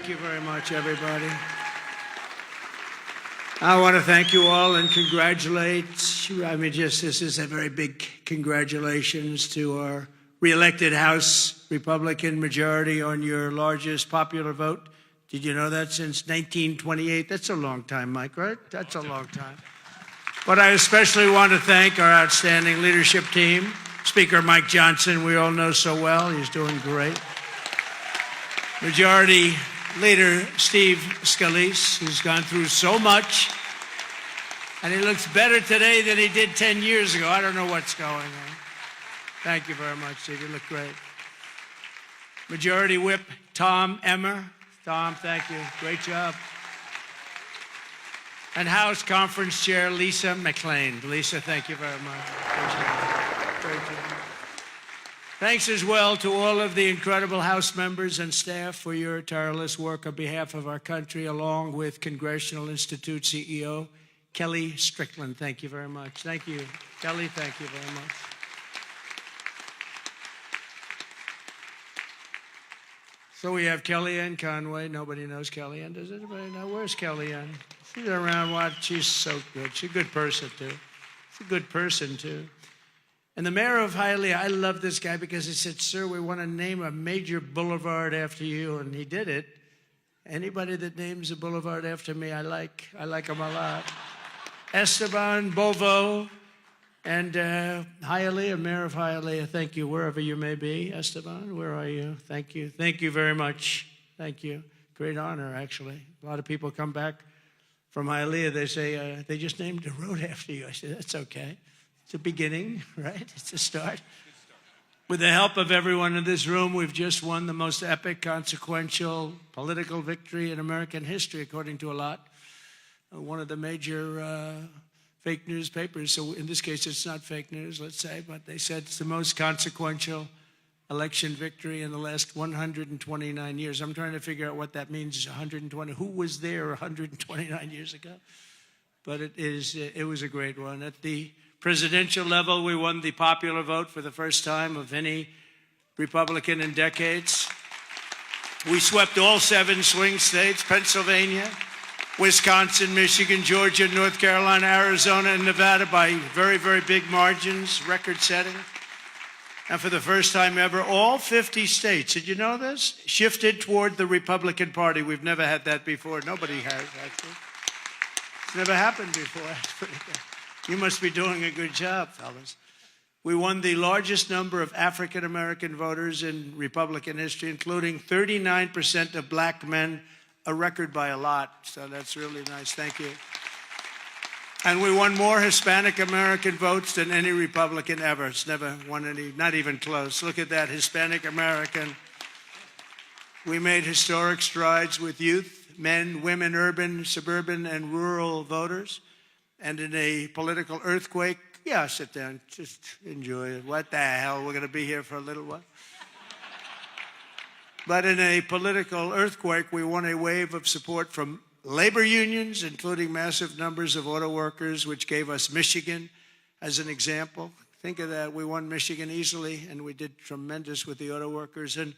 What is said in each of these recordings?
Thank you very much, everybody. I want to thank you all and congratulate, this is a very big congratulations to our re-elected House Republican majority on your largest popular vote. Did you know that? Since 1928? That's a long time, Mike, right? That's a long time. But I especially want to thank our outstanding leadership team. Speaker Mike Johnson, we all know so well. He's doing great. Majority Leader Steve Scalise, who's gone through so much, and he looks better today than he did 10 years ago. I don't know what's going on. Thank you very much, Steve. You look great. Majority Whip Tom Emmer. Tom, thank you. Great job. And House Conference Chair Lisa McLean. Lisa, thank you very much. Great job. Great job. Thanks as well to all of the incredible House members and staff for your tireless work on behalf of our country, along with Congressional Institute CEO Kelly Strickland. Thank you very much. Thank you. Kelly, thank you very much. So we have Kellyanne Conway. Nobody knows Kellyanne. Does anybody know? Where's Kellyanne? She's around. What? She's so good. She's a good person, too. She's a good person, too. And the mayor of Hialeah, I love this guy because he said, sir, we want to name a major boulevard after you. And he did it. Anybody that names a boulevard after me, I like him a lot. Esteban Bovo and Hialeah, mayor of Hialeah, thank you, wherever you may be. Esteban, where are you? Thank you. Thank you very much. Thank you. Great honor, actually. A lot of people come back from Hialeah. They say, they just named a road after you. I said, that's okay. It's a beginning, right? It's a start. With the help of everyone in this room, we've just won the most epic, consequential political victory in American history, according to a lot. One of the major fake newspapers, so in this case, it's not fake news, let's say, but they said it's the most consequential election victory in the last 129 years. I'm trying to figure out what that means, 120. Who was there 129 years ago? But it was a great one. At the presidential level, we won the popular vote for the first time of any Republican in decades. We swept all 7 swing states, Pennsylvania, Wisconsin, Michigan, Georgia, North Carolina, Arizona, and Nevada by very, very big margins, record-setting. And for the first time ever, all 50 states, did you know this? Shifted toward the Republican Party. We've never had that before. Nobody has, actually. It's never happened before. That's pretty good. You must be doing a good job, fellas. We won the largest number of African-American voters in Republican history, including 39% of black men, a record by a lot. So that's really nice. Thank you. And we won more Hispanic-American votes than any Republican ever. It's never won any, not even close. Look at that, Hispanic-American. We made historic strides with youth, men, women, urban, suburban, and rural voters. And in a political earthquake, yeah, sit down, just enjoy it. What the hell, we're going to be here for a little while. But in a political earthquake, we won a wave of support from labor unions, including massive numbers of auto workers, which gave us Michigan as an example. Think of that. We won Michigan easily, and we did tremendous with the auto workers. And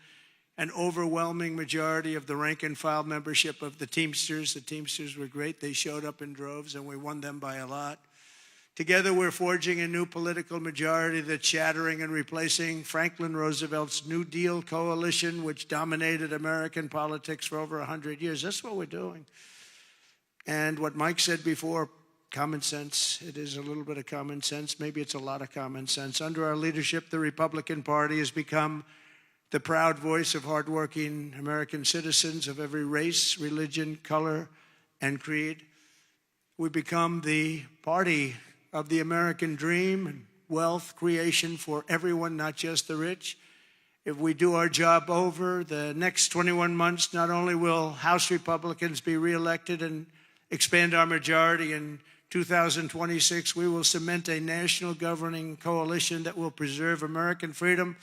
an overwhelming majority of the rank-and-file membership of the Teamsters. The Teamsters were great. They showed up in droves, and we won them by a lot. Together, we're forging a new political majority that's shattering and replacing Franklin Roosevelt's New Deal coalition, which dominated American politics for over 100 years. That's what we're doing. And what Mike said before, common sense. It is a little bit of common sense. Maybe it's a lot of common sense. Under our leadership, the Republican Party has become the proud voice of hardworking American citizens of every race, religion, color, and creed. We become the party of the American dream and wealth creation for everyone, not just the rich. If we do our job over the next 21 months, not only will House Republicans be reelected and expand our majority in 2026, we will cement a national governing coalition that will preserve American freedom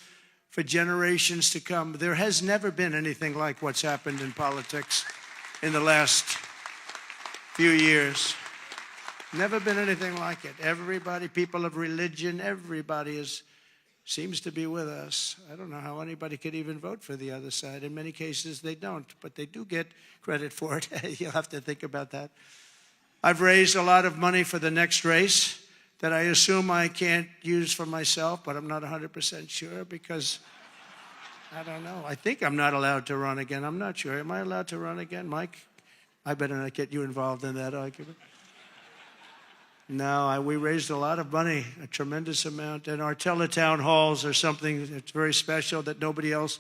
for generations to come. There has never been anything like what's happened in politics in the last few years. Never been anything like it. Everybody, people of religion, everybody is seems to be with us. I don't know how anybody could even vote for the other side. In many cases, they don't, but they do get credit for it. You'll have to think about that. I've raised a lot of money for the next race that I assume I can't use for myself, but I'm not 100% sure because I don't know. I think I'm not allowed to run again. I'm not sure. Am I allowed to run again, Mike? I better not get you involved in that argument. No, we raised a lot of money, a tremendous amount, and our teletown halls are something that's very special that nobody else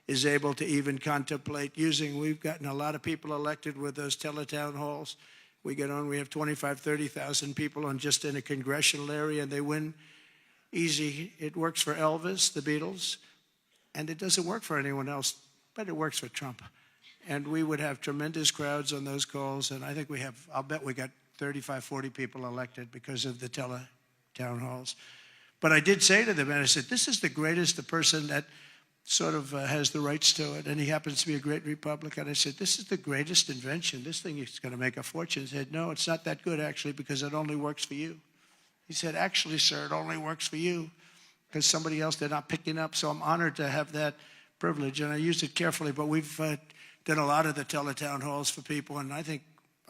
is able to even contemplate using. We've gotten a lot of people elected with those teletown halls. We have 25,000, 30,000 people on just in a congressional area, and they win easy. It works for Elvis, the Beatles, and it doesn't work for anyone else, but it works for Trump. And we would have tremendous crowds on those calls, and I think I'll bet we got 35, 40 people elected because of the town halls. But I did say to them, and I said, this is the person that sort of has the rights to it, and he happens to be a great Republican. I said, this is the greatest invention. This thing is going to make a fortune. He said, no, it's not that good, actually, because it only works for you. He said, actually, sir, it only works for you because somebody else they're not picking up. So I'm honored to have that privilege, and I used it carefully. But we've done a lot of the teletown halls for people, and I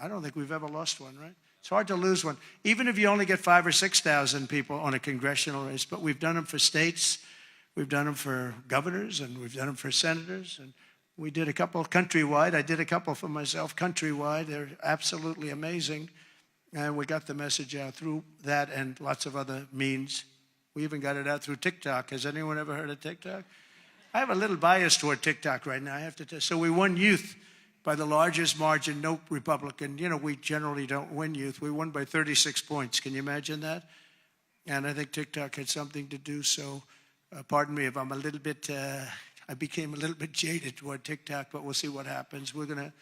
don't think we've ever lost one, right? It's hard to lose one, even if you only get 5,000 or 6,000 people on a congressional race. But we've done them for states, we've done them for governors, and we've done them for senators. And we did a couple countrywide. I did a couple for myself countrywide. They're absolutely amazing. And we got the message out through that and lots of other means. We even got it out through TikTok. Has anyone ever heard of TikTok? I have a little bias toward TikTok right now, I have to tell you. So we won youth by the largest margin, no Republican. We generally don't win youth. We won by 36 points. Can you imagine that? And I think TikTok had something to do. So pardon me if I'm I became a little bit jaded toward TikTok, but we'll see what happens. We're going to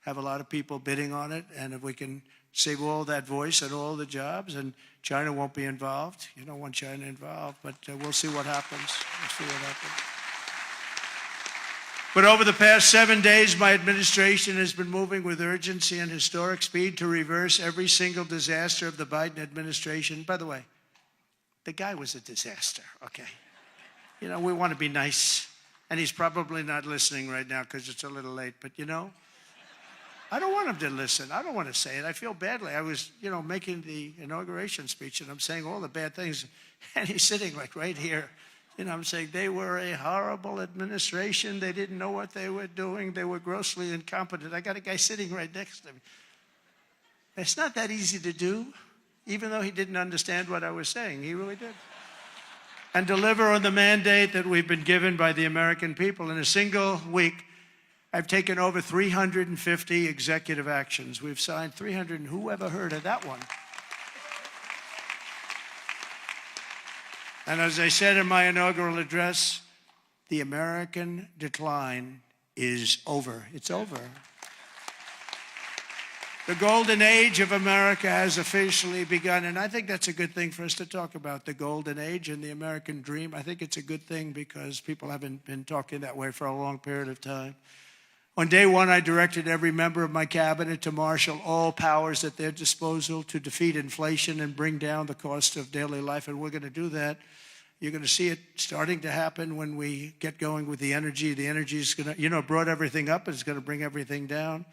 have a lot of people bidding on it. And if we can save all that voice and all the jobs, and China won't be involved. You don't want China involved, but we'll see what happens. We'll see what happens. But over the past 7 days, my administration has been moving with urgency and historic speed to reverse every single disaster of the Biden administration. By the way, the guy was a disaster, okay? We want to be nice. And he's probably not listening right now because it's a little late. But, I don't want him to listen. I don't want to say it. I feel badly. I was, making the inauguration speech, and I'm saying all the bad things. And he's sitting like right here. I'm saying they were a horrible administration. They didn't know what they were doing. They were grossly incompetent. I got a guy sitting right next to me. It's not that easy to do, even though he didn't understand what I was saying. He really did. And deliver on the mandate that we've been given by the American people. In a single week, I've taken over 350 executive actions. We've signed 300, and who ever heard of that one? And as I said in my inaugural address, the American decline is over. It's over. The golden age of America has officially begun, and I think that's a good thing for us to talk about, the golden age and the American dream. I think it's a good thing because people haven't been talking that way for a long period of time. On day one, I directed every member of my cabinet to marshal all powers at their disposal to defeat inflation and bring down the cost of daily life, and we're going to do that. You're going to see it starting to happen when we get going with the energy. The energy is going to, brought everything up, and it's going to bring everything down.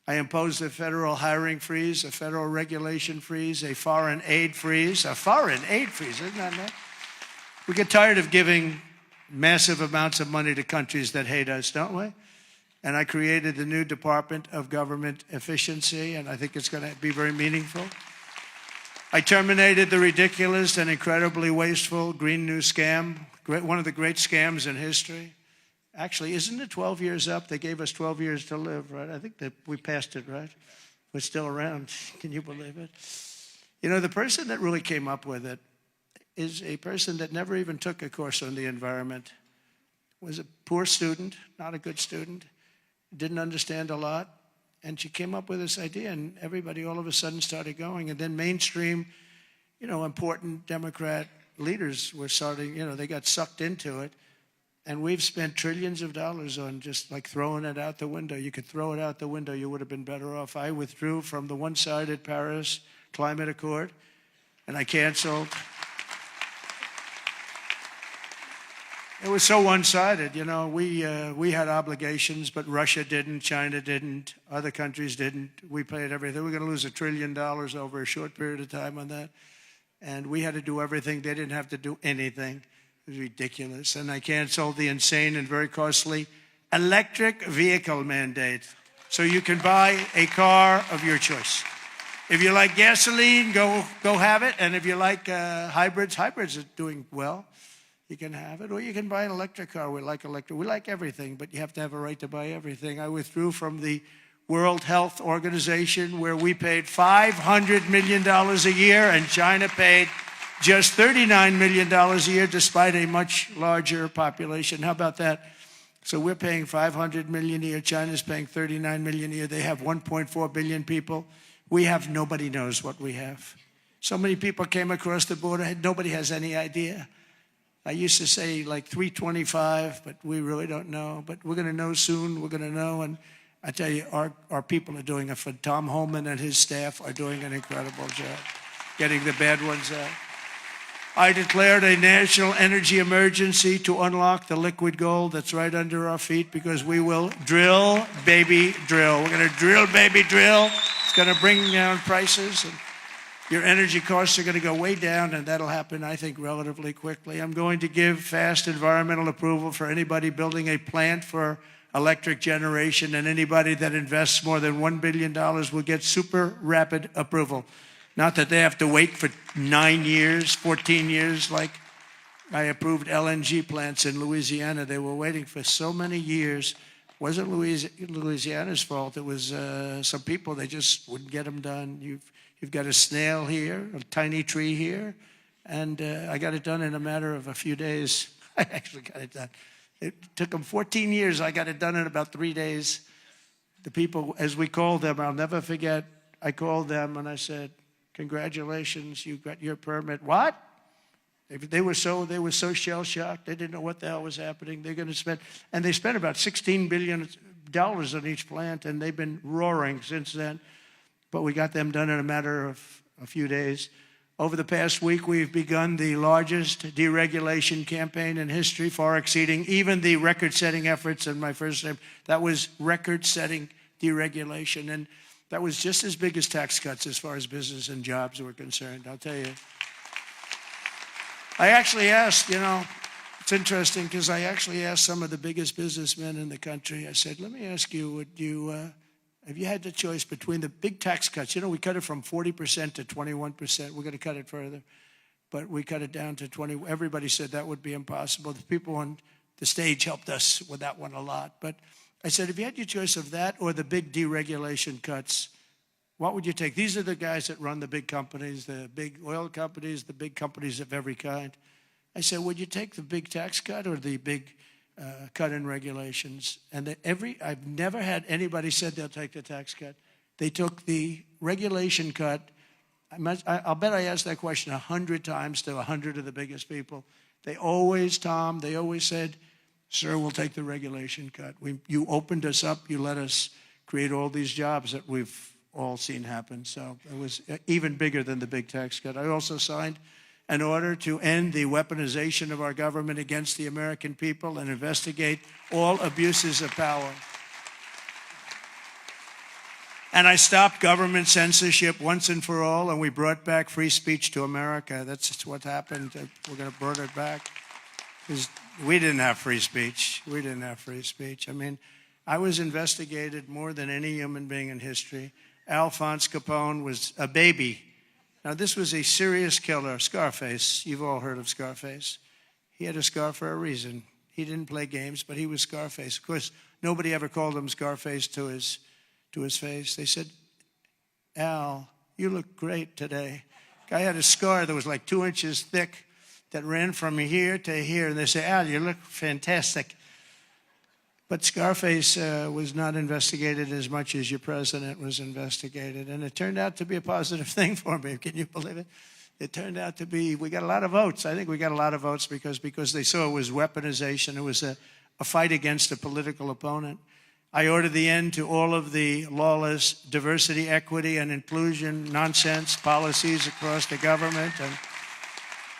I imposed a federal hiring freeze, a federal regulation freeze, a foreign aid freeze. A foreign aid freeze, isn't that nice? We get tired of giving massive amounts of money to countries that hate us, don't we? And I created the new Department of Government Efficiency, and I think it's going to be very meaningful. I terminated the ridiculous and incredibly wasteful Green New Scam, one of the great scams in history. Actually, isn't it 12 years up? They gave us 12 years to live, right? I think that we passed it, right? We're still around. Can you believe it? The person that really came up with it is a person that never even took a course on the environment, was a poor student, not a good student, didn't understand a lot, and she came up with this idea, and everybody all of a sudden started going. And then mainstream, important Democrat leaders were starting, they got sucked into it. And we've spent trillions of dollars on just like throwing it out the window. You could throw it out the window, you would have been better off. I withdrew from the one-sided Paris Climate Accord, and I canceled. It was so one-sided. You know, we had obligations, but Russia didn't, China didn't, other countries didn't. We paid everything. We're going to lose $1 trillion over a short period of time on that. And we had to do everything. They didn't have to do anything. It was ridiculous. And I canceled the insane and very costly electric vehicle mandate. So you can buy a car of your choice. If you like gasoline, go have it. And if you like hybrids are doing well. You can have it, or you can buy an electric car. We like electric. We like everything, but you have to have a right to buy everything. I withdrew from the World Health Organization, where we paid $500 million a year, and China paid just $39 million a year, despite a much larger population. How about that? So we're paying $500 million a year. China's paying $39 million a year. They have 1.4 billion people. We have, nobody knows what we have. So many people came across the border. Nobody has any idea. I used to say like 325, but we really don't know. But we're going to know soon. We're going to know. And I tell you, our people are doing Tom Holman and his staff are doing an incredible job getting the bad ones out. I declared a national energy emergency to unlock the liquid gold that's right under our feet, because we will drill, baby, drill. We're going to drill, baby, drill. It's going to bring down prices. And your energy costs are going to go way down, and that'll happen, I think, relatively quickly. I'm going to give fast environmental approval for anybody building a plant for electric generation, and anybody that invests more than $1 billion will get super rapid approval. Not that they have to wait for 9 years, 14 years, like I approved LNG plants in Louisiana. They were waiting for so many years. It wasn't Louisiana's fault. It was some people, they just wouldn't get them done. You've got a snail here, a tiny tree here, and I got it done in a matter of a few days. I actually got it done. It took them 14 years. I got it done in about 3 days. The people, as we called them, I'll never forget, I called them and I said, congratulations, you got your permit. What? They were so shell-shocked. They didn't know what the hell was happening. They're going to spend, and they spent about $16 billion on each plant, and they've been roaring since then. But we got them done in a matter of a few days. Over the past week, we've begun the largest deregulation campaign in history, far exceeding even the record-setting efforts in my first name. That was record-setting deregulation, and that was just as big as tax cuts as far as business and jobs were concerned, I'll tell you. I actually asked, you know, it's interesting because I actually asked some of the biggest businessmen in the country, I said, let me ask you, have you had the choice between the big tax cuts? You know, we cut it from 40% to 21%. We're going to cut it further. But we cut it down to 20. Everybody said that would be impossible. The people on the stage helped us with that one a lot. But I said, if you had your choice of that or the big deregulation cuts, what would you take? These are the guys that run the big companies, the big oil companies, the big companies of every kind. I said, would you take the big tax cut or the big cut in regulations? And I've never had anybody said they'll take the tax cut. They took the regulation cut. I'll bet I asked that question 100 times to 100 of the biggest people. They always, Tom, they always said, sir, we'll take the regulation cut. You opened us up. You let us create all these jobs that we've all seen happen. So it was even bigger than the big tax cut. I also signed an order to end the weaponization of our government against the American people and investigate all abuses of power. And I stopped government censorship once and for all, and we brought back free speech to America. That's what happened. We're going to bring it back. Because we didn't have free speech. We didn't have free speech. I mean, I was investigated more than any human being in history. Alphonse Capone was a baby. Now, this was a serious killer, Scarface. You've all heard of Scarface. He had a scar for a reason. He didn't play games, but he was Scarface. Of course, nobody ever called him Scarface to his face. They said, Al, you look great today. Guy had a scar that was like 2 inches thick that ran from here to here. And they say, Al, you look fantastic. But Scarface was not investigated as much as your president was investigated. And it turned out to be a positive thing for me. Can you believe it? It turned out to be, we got a lot of votes. I think we got a lot of votes because they saw it was weaponization. It was a fight against a political opponent. I ordered the end to all of the lawless diversity, equity, and inclusion nonsense policies across the government and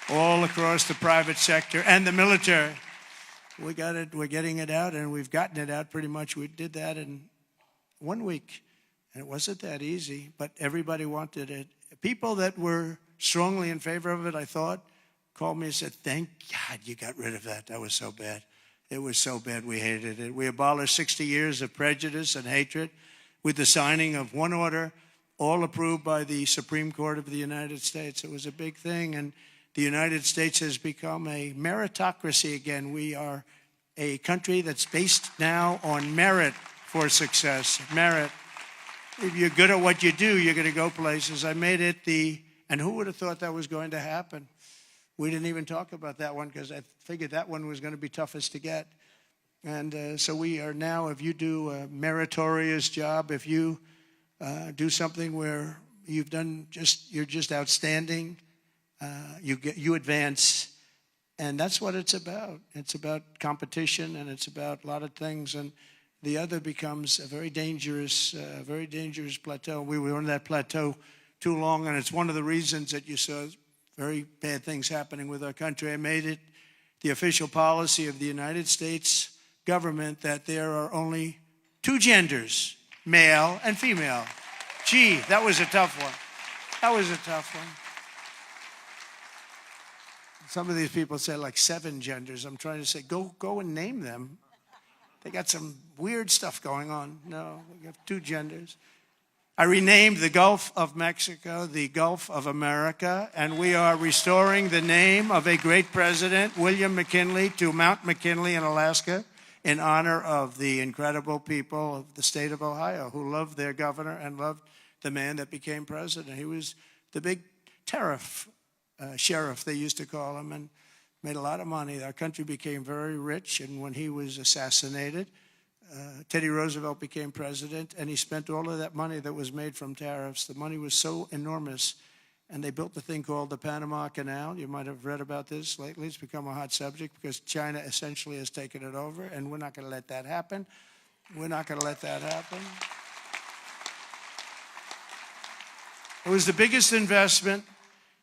all across the private sector and the military. We got it. We're getting it out, and we've gotten it out pretty much. We did that in 1 week, and it wasn't that easy, but everybody wanted it. People that were strongly in favor of it, I thought, called me and said, thank God you got rid of that. That was so bad. It was so bad we hated it. We abolished 60 years of prejudice and hatred with the signing of one order, all approved by the Supreme Court of the United States. It was a big thing, and the United States has become a meritocracy again. We are a country that's based now on merit for success. Merit. If you're good at what you do, you're going to go places. I made it and who would have thought that was going to happen? We didn't even talk about that one because I figured that one was going to be toughest to get. And so we are now, if you do a meritorious job, if you do something where you're just outstanding, you advance. And that's what it's about. It's about competition, and it's about a lot of things. And the other becomes a very dangerous plateau. We were on that plateau too long, and it's one of the reasons that you saw very bad things happening with our country. I made it the official policy of the United States government that there are only two genders, male and female. Gee, that was a tough one. That was a tough one. Some of these people say like 7 genders. I'm trying to say, go and name them. They got some weird stuff going on. No, we have 2 genders. I renamed the Gulf of Mexico the Gulf of America, and we are restoring the name of a great president, William McKinley, to Mount McKinley in Alaska in honor of the incredible people of the state of Ohio who loved their governor and loved the man that became president. He was the big tariff sheriff, they used to call him, and made a lot of money. Our country became very rich, and when he was assassinated, Teddy Roosevelt became president, and he spent all of that money that was made from tariffs. The money was so enormous, and they built the thing called the Panama Canal. You might have read about this lately. It's become a hot subject because China essentially has taken it over, and we're not going to let that happen. We're not going to let that happen. It was the biggest investment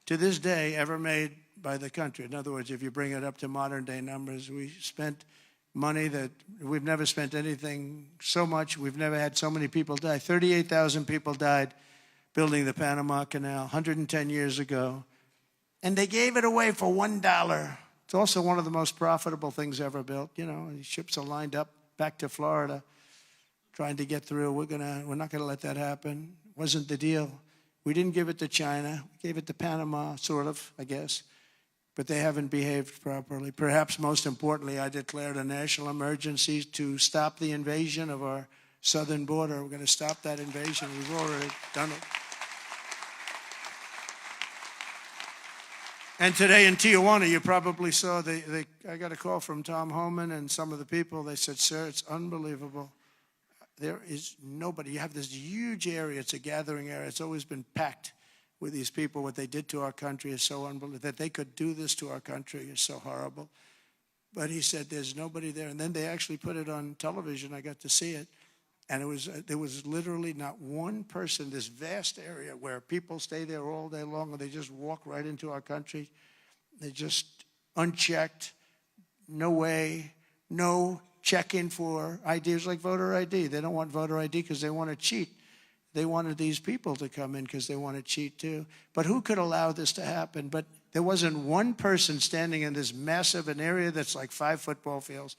to this day ever made by the country. In other words, if you bring it up to modern day numbers, we spent money that we've never spent anything so much. We've never had so many people die. 38,000 people died building the Panama Canal 110 years ago. And they gave it away for $1. It's also one of the most profitable things ever built. You know, these ships are lined up back to Florida trying to get through. We're not going to let that happen. Wasn't the deal. We didn't give it to China. We gave it to Panama, sort of, I guess. But they haven't behaved properly. Perhaps most importantly, I declared a national emergency to stop the invasion of our southern border. We're going to stop that invasion. We've already done it. And today in Tijuana, you probably saw, I got a call from Tom Homan and some of the people. They said, sir, it's unbelievable. There is nobody. You have this huge area. It's a gathering area. It's always been packed with these people. What they did to our country is so unbelievable. That they could do this to our country is so horrible. But he said there's nobody there. And then they actually put it on television. I got to see it. And there was literally not one person, this vast area where people stay there all day long and they just walk right into our country. They just unchecked, no way, no check-in for ID. It was like voter ID. They don't want voter ID because they want to cheat. They wanted these people to come in because they want to cheat too. But who could allow this to happen? But there wasn't one person standing in this massive, an area that's like 5 football fields,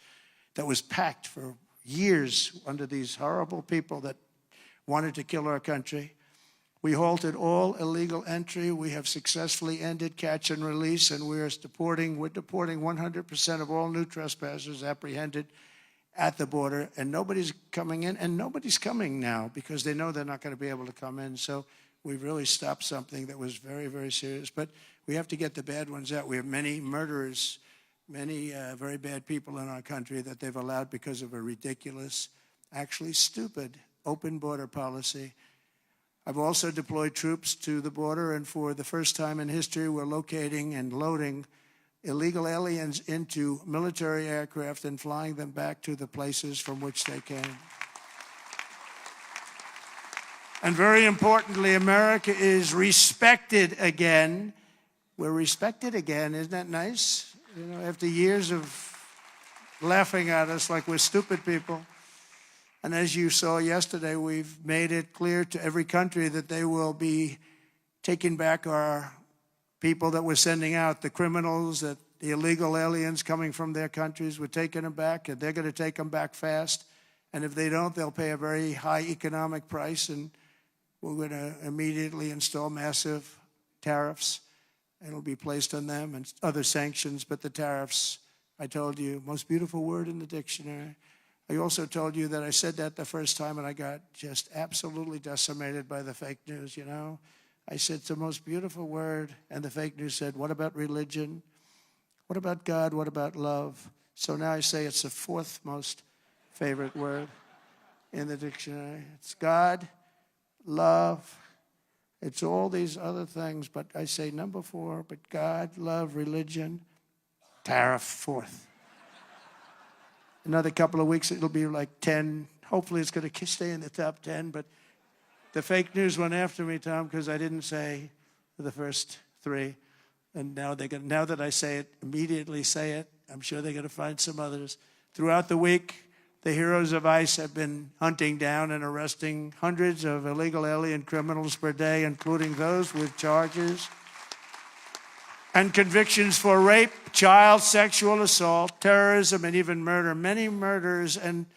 that was packed for years under these horrible people that wanted to kill our country. We halted all illegal entry. We have successfully ended catch and release, and we're deporting 100% of all new trespassers apprehended at the border, and nobody's coming in, and nobody's coming now because they know they're not going to be able to come in. So we've really stopped something that was very, very serious. But we have to get the bad ones out. We have many murderers, many very bad people in our country that they've allowed because of a ridiculous, actually stupid, open border policy. I've also deployed troops to the border, and for the first time in history, we're locating and loading illegal aliens into military aircraft and flying them back to the places from which they came. And very importantly, America is respected again. We're respected again. Isn't that nice? You know, after years of laughing at us like we're stupid people. And as you saw yesterday, we've made it clear to every country that they will be taking back our people that we're sending out, the criminals, the illegal aliens coming from their countries. We're taking them back, and they're going to take them back fast. And if they don't, they'll pay a very high economic price, and we're going to immediately install massive tariffs. It'll be placed on them and other sanctions, but the tariffs, I told you, most beautiful word in the dictionary. I also told you that I said that the first time and I got just absolutely decimated by the fake news, you know. I said it's the most beautiful word, and the fake news said, what about religion? What about God? What about love? So now I say it's the fourth most favorite word in the dictionary. It's God, love, it's all these other things, but I say number 4, but God, love, religion, tariff, fourth. Another couple of weeks, it'll be like 10. Hopefully it's going to stay in the top 10, but the fake news went after me, Tom, because I didn't say the first 3. And now now that I say it, immediately say it, I'm sure they're going to find some others. Throughout the week, the heroes of ICE have been hunting down and arresting hundreds of illegal alien criminals per day, including those with charges and convictions for rape, child sexual assault, terrorism, and even murder. Many murders in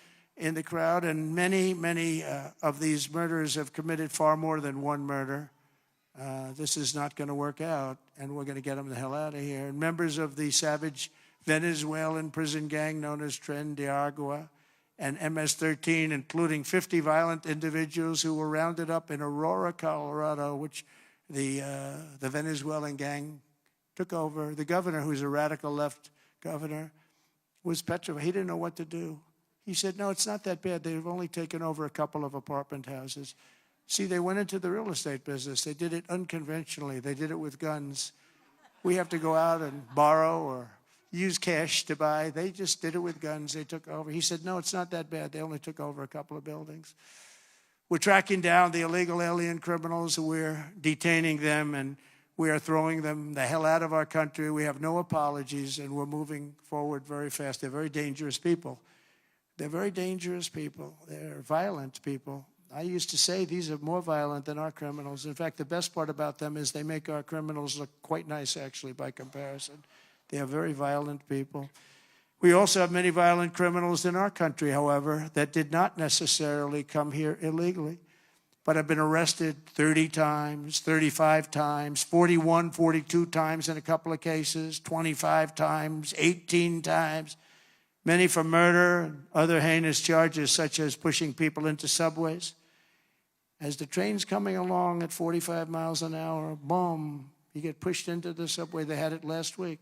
the crowd, and many of these murderers have committed far more than one murder. This is not going to work out, and we're going to get them the hell out of here. And members of the savage Venezuelan prison gang known as Tren de Aragua and MS-13, including 50 violent individuals who were rounded up in Aurora, Colorado, which the Venezuelan gang took over. The governor, who's a radical left governor, was petrified. He didn't know what to do. He said, no, it's not that bad. They've only taken over a couple of apartment houses. See, they went into the real estate business. They did it unconventionally. They did it with guns. We have to go out and borrow or use cash to buy. They just did it with guns. They took over. He said, no, it's not that bad. They only took over a couple of buildings. We're tracking down the illegal alien criminals. We're detaining them, and we are throwing them the hell out of our country. We have no apologies, and we're moving forward very fast. They're very dangerous people. They're very dangerous people. They're violent people. I used to say these are more violent than our criminals. In fact, the best part about them is they make our criminals look quite nice, actually, by comparison. They are very violent people. We also have many violent criminals in our country, however, that did not necessarily come here illegally, but have been arrested 30 times, 35 times, 41, 42 times in a couple of cases, 25 times, 18 times, many for murder and other heinous charges such as pushing people into subways. As the train's coming along at 45 miles an hour, boom, you get pushed into the subway. They had it last week.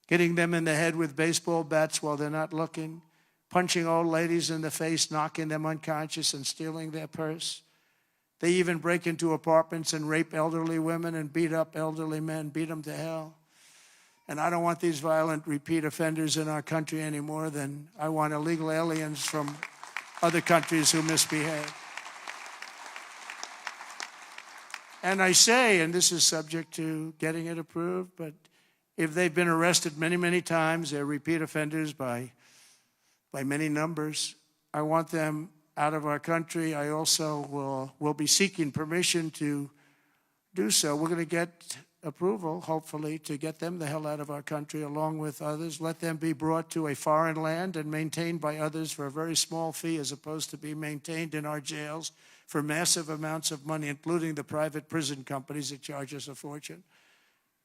Hitting them in the head with baseball bats while they're not looking, punching old ladies in the face, knocking them unconscious and stealing their purse. They even break into apartments and rape elderly women and beat up elderly men, beat them to hell. And I don't want these violent repeat offenders in our country any more than I want illegal aliens from other countries who misbehave. And I say, and this is subject to getting it approved, but if they've been arrested many, many times, they're repeat offenders by many numbers, I want them out of our country. I also will be seeking permission to do so. We're going to get approval, hopefully, to get them the hell out of our country along with others. Let them be brought to a foreign land and maintained by others for a very small fee as opposed to be maintained in our jails for massive amounts of money, including the private prison companies that charge us a fortune.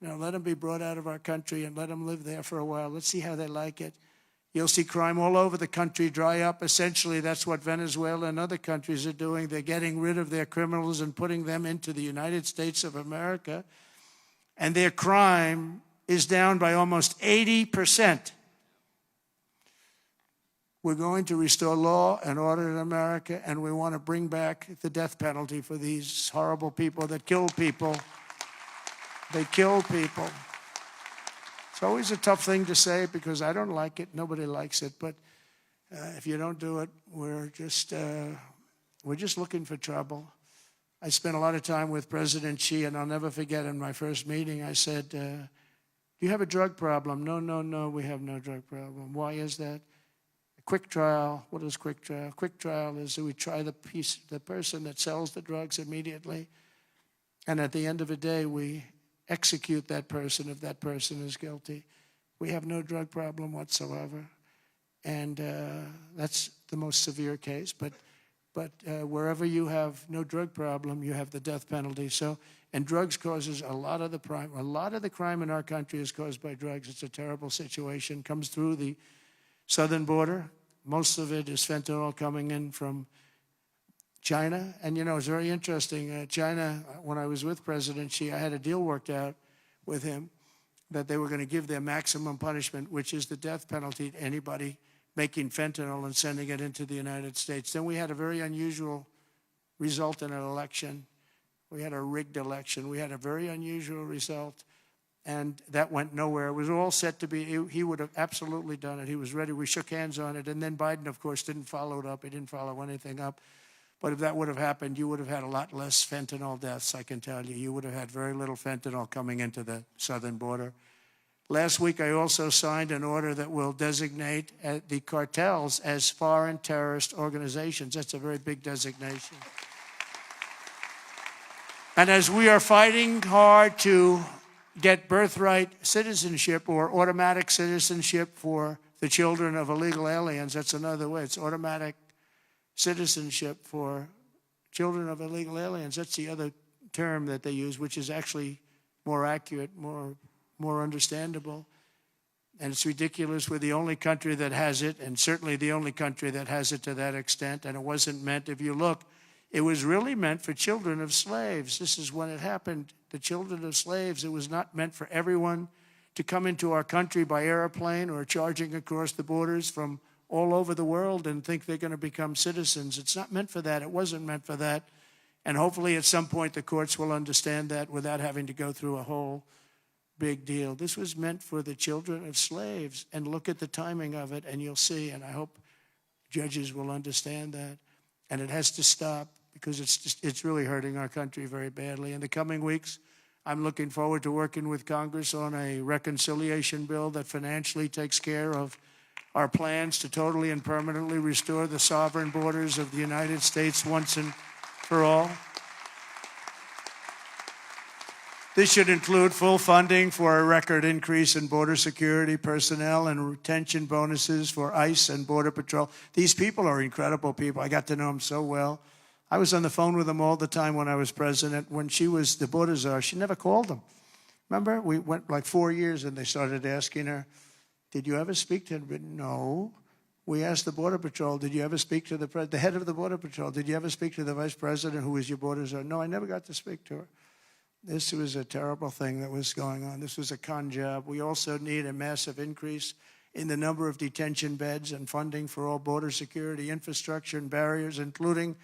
Now, let them be brought out of our country and let them live there for a while. Let's see how they like it. You'll see crime all over the country dry up. Essentially, that's what Venezuela and other countries are doing. They're getting rid of their criminals and putting them into the United States of America. And their crime is down by almost 80%. We're going to restore law and order in America, and we want to bring back the death penalty for these horrible people that kill people. They kill people. It's always a tough thing to say because I don't like it. Nobody likes it. But if you don't do it, we're just looking for trouble. I spent a lot of time with President Xi, and I'll never forget in my first meeting, I said, do you have a drug problem? No, we have no drug problem. Why is that? quick trial. What is quick trial? Quick trial is that we try the person that sells the drugs immediately, and at the end of the day, we execute that person if that person is guilty. We have no drug problem whatsoever, and that's the most severe case. But wherever you have no drug problem, you have the death penalty. So, and drugs causes a lot of the crime. A lot of the crime in our country is caused by drugs. It's a terrible situation. Comes through the southern border. Most of it is fentanyl coming in from China. And, you know, it's very interesting. China, when I was with President Xi, I had a deal worked out with him that they were going to give their maximum punishment, which is the death penalty, to anybody making fentanyl and sending it into the United States. Then we had a very unusual result in an election. We had a rigged election. We had a very unusual result, and that went nowhere. It was all set to be, he would have absolutely done it. He was ready. We shook hands on it, and then Biden, of course, didn't follow it up. He didn't follow anything up. But if that would have happened, you would have had a lot less fentanyl deaths, I can tell you. You would have had very little fentanyl coming into the southern border. Last week, I also signed an order that will designate the cartels as foreign terrorist organizations. That's a very big designation. And as we are fighting hard to get birthright citizenship or automatic citizenship for the children of illegal aliens, that's another way. It's automatic citizenship for children of illegal aliens. That's the other term that they use, which is actually more accurate, more understandable. And it's ridiculous. We're the only country that has it, and certainly the only country that has it to that extent. And it wasn't meant, if you look, it was really meant for children of slaves. This is when it happened. The children of slaves, it was not meant for everyone to come into our country by airplane or charging across the borders from all over the world and think they're going to become citizens. It's not meant for that. It wasn't meant for that. And hopefully at some point the courts will understand that without having to go through a whole big deal. This was meant for the children of slaves. And look at the timing of it, and you'll see. And I hope judges will understand that. And it has to stop, because it's really hurting our country very badly. In the coming weeks, I'm looking forward to working with Congress on a reconciliation bill that financially takes care of our plans to totally and permanently restore the sovereign borders of the United States once and for all. This should include full funding for a record increase in border security personnel and retention bonuses for ICE and Border Patrol. These people are incredible people. I got to know them so well. I was on the phone with them all the time when I was president. When she was the border czar, she never called them. Remember? We went like 4 years, and they started asking her, did you ever speak to him? No. We asked the Border Patrol, did you ever speak to the head of the Border Patrol? Did you ever speak to the vice president who was your border czar? No, I never got to speak to her. This was a terrible thing that was going on. This was a con job. We also need a massive increase in the number of detention beds and funding for all border security infrastructure and barriers, including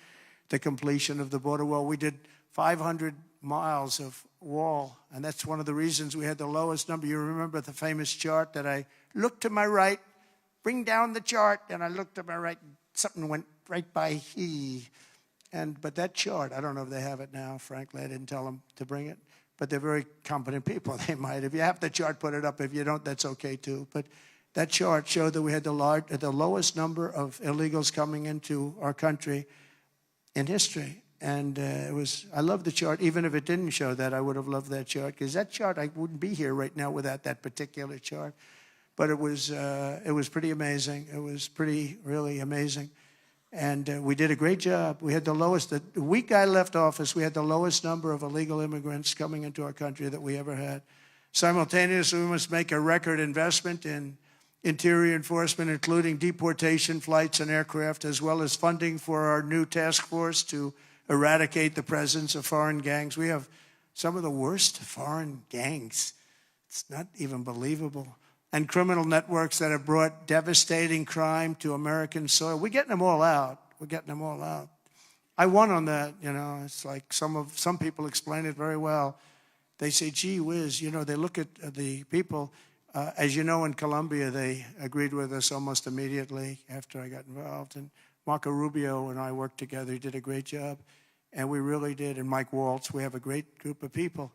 the completion of the border wall. We did 500 miles of wall, and that's one of the reasons we had the lowest number. You remember the famous chart that I looked to my right, bring down the chart, and I looked to my right, something went right by he. But that chart, I don't know if they have it now, frankly. I didn't tell them to bring it. But they're very competent people. They might. If you have the chart, put it up. If you don't, that's okay too. But that chart showed that we had the lowest number of illegals coming into our country in history. And I love the chart. Even if it didn't show that, I would have loved that chart. Because that chart, I wouldn't be here right now without that particular chart. But it was pretty amazing. It was really amazing. And we did a great job. We had the lowest, the week I left office, we had the lowest number of illegal immigrants coming into our country that we ever had. Simultaneously, we must make a record investment in interior enforcement, including deportation flights and aircraft, as well as funding for our new task force to eradicate the presence of foreign gangs. We have some of the worst foreign gangs. It's not even believable. And criminal networks that have brought devastating crime to American soil. We're getting them all out. We're getting them all out. I won on that, you know. It's like some people explain it very well. They say, gee whiz, you know, they look at the people. As you know, in Colombia, they agreed with us almost immediately after I got involved. And Marco Rubio and I worked together. He did a great job. And we really did. And Mike Waltz, we have a great group of people.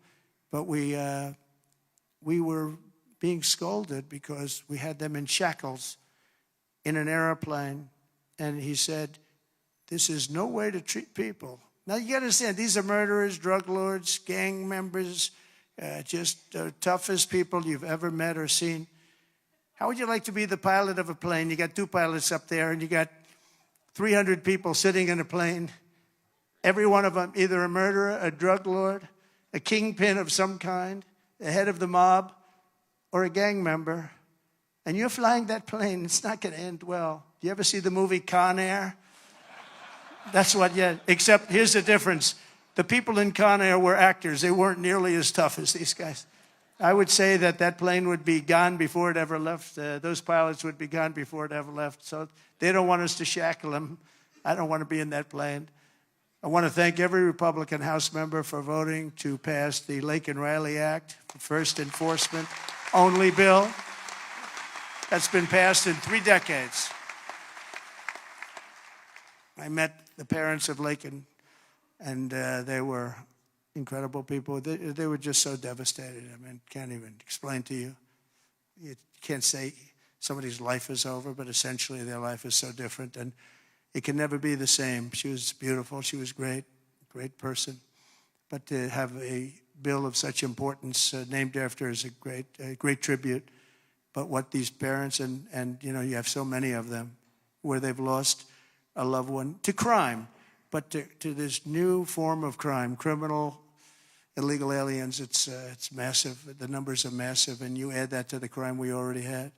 But we were being scolded because we had them in shackles. in an airplane, and he said, "This is no way to treat people." Now, you got to understand, these are murderers, drug lords, gang members, just the toughest people you've ever met or seen. How would you like to be the pilot of a plane? You got 2 pilots up there, and you got 300 people sitting in a plane, every one of them either a murderer, a drug lord, a kingpin of some kind, the head of the mob, or a gang member, and you're flying that plane. It's not going to end well. Do you ever see the movie Con Air? That's what, yeah, except here's the difference. The people in Con Air were actors. They weren't nearly as tough as these guys. I would say that plane would be gone before it ever left. Those pilots would be gone before it ever left. So they don't want us to shackle them. I don't want to be in that plane. I want to thank every Republican House member for voting to pass the Lake and Riley Act, the first enforcement only bill that's been passed in 3 decades. I met the parents of Lakin, and they were incredible people. They were just so devastated. I mean, can't even explain to you. You can't say somebody's life is over, but essentially their life is so different, and it can never be the same. She was beautiful. She was great, great person. But to have a bill of such importance named after her is a great tribute. But what these parents, and you know, you have so many of them, where they've lost a loved one to crime, but to this new form of crime, criminal, illegal aliens. It's massive. The numbers are massive, and you add that to the crime we already had.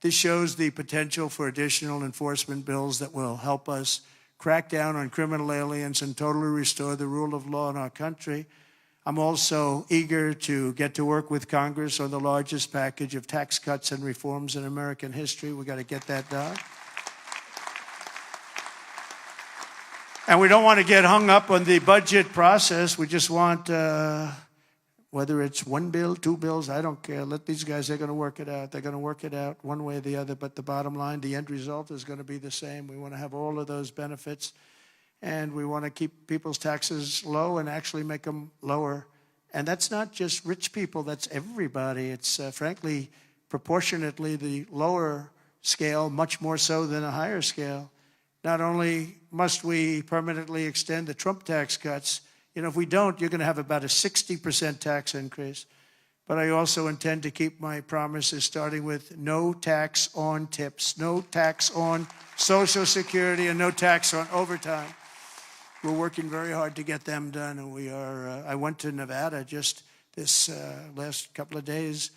This shows the potential for additional enforcement bills that will help us crack down on criminal aliens and totally restore the rule of law in our country. I'm also eager to get to work with Congress on the largest package of tax cuts and reforms in American history. We got to get that done. And we don't want to get hung up on the budget process. We just want, whether it's 1 bill, 2 bills, I don't care. Let these guys, they're going to work it out. They're going to work it out one way or the other. But the bottom line, the end result is going to be the same. We want to have all of those benefits. And we want to keep people's taxes low and actually make them lower. And that's not just rich people. That's everybody. It's, frankly, proportionately the lower scale, much more so than a higher scale. Not only must we permanently extend the Trump tax cuts, you know, if we don't, you're going to have about a 60% tax increase. But I also intend to keep my promises, starting with no tax on tips, no tax on Social Security, and no tax on overtime. We're working very hard to get them done, and we are. I went to Nevada just this last couple of days.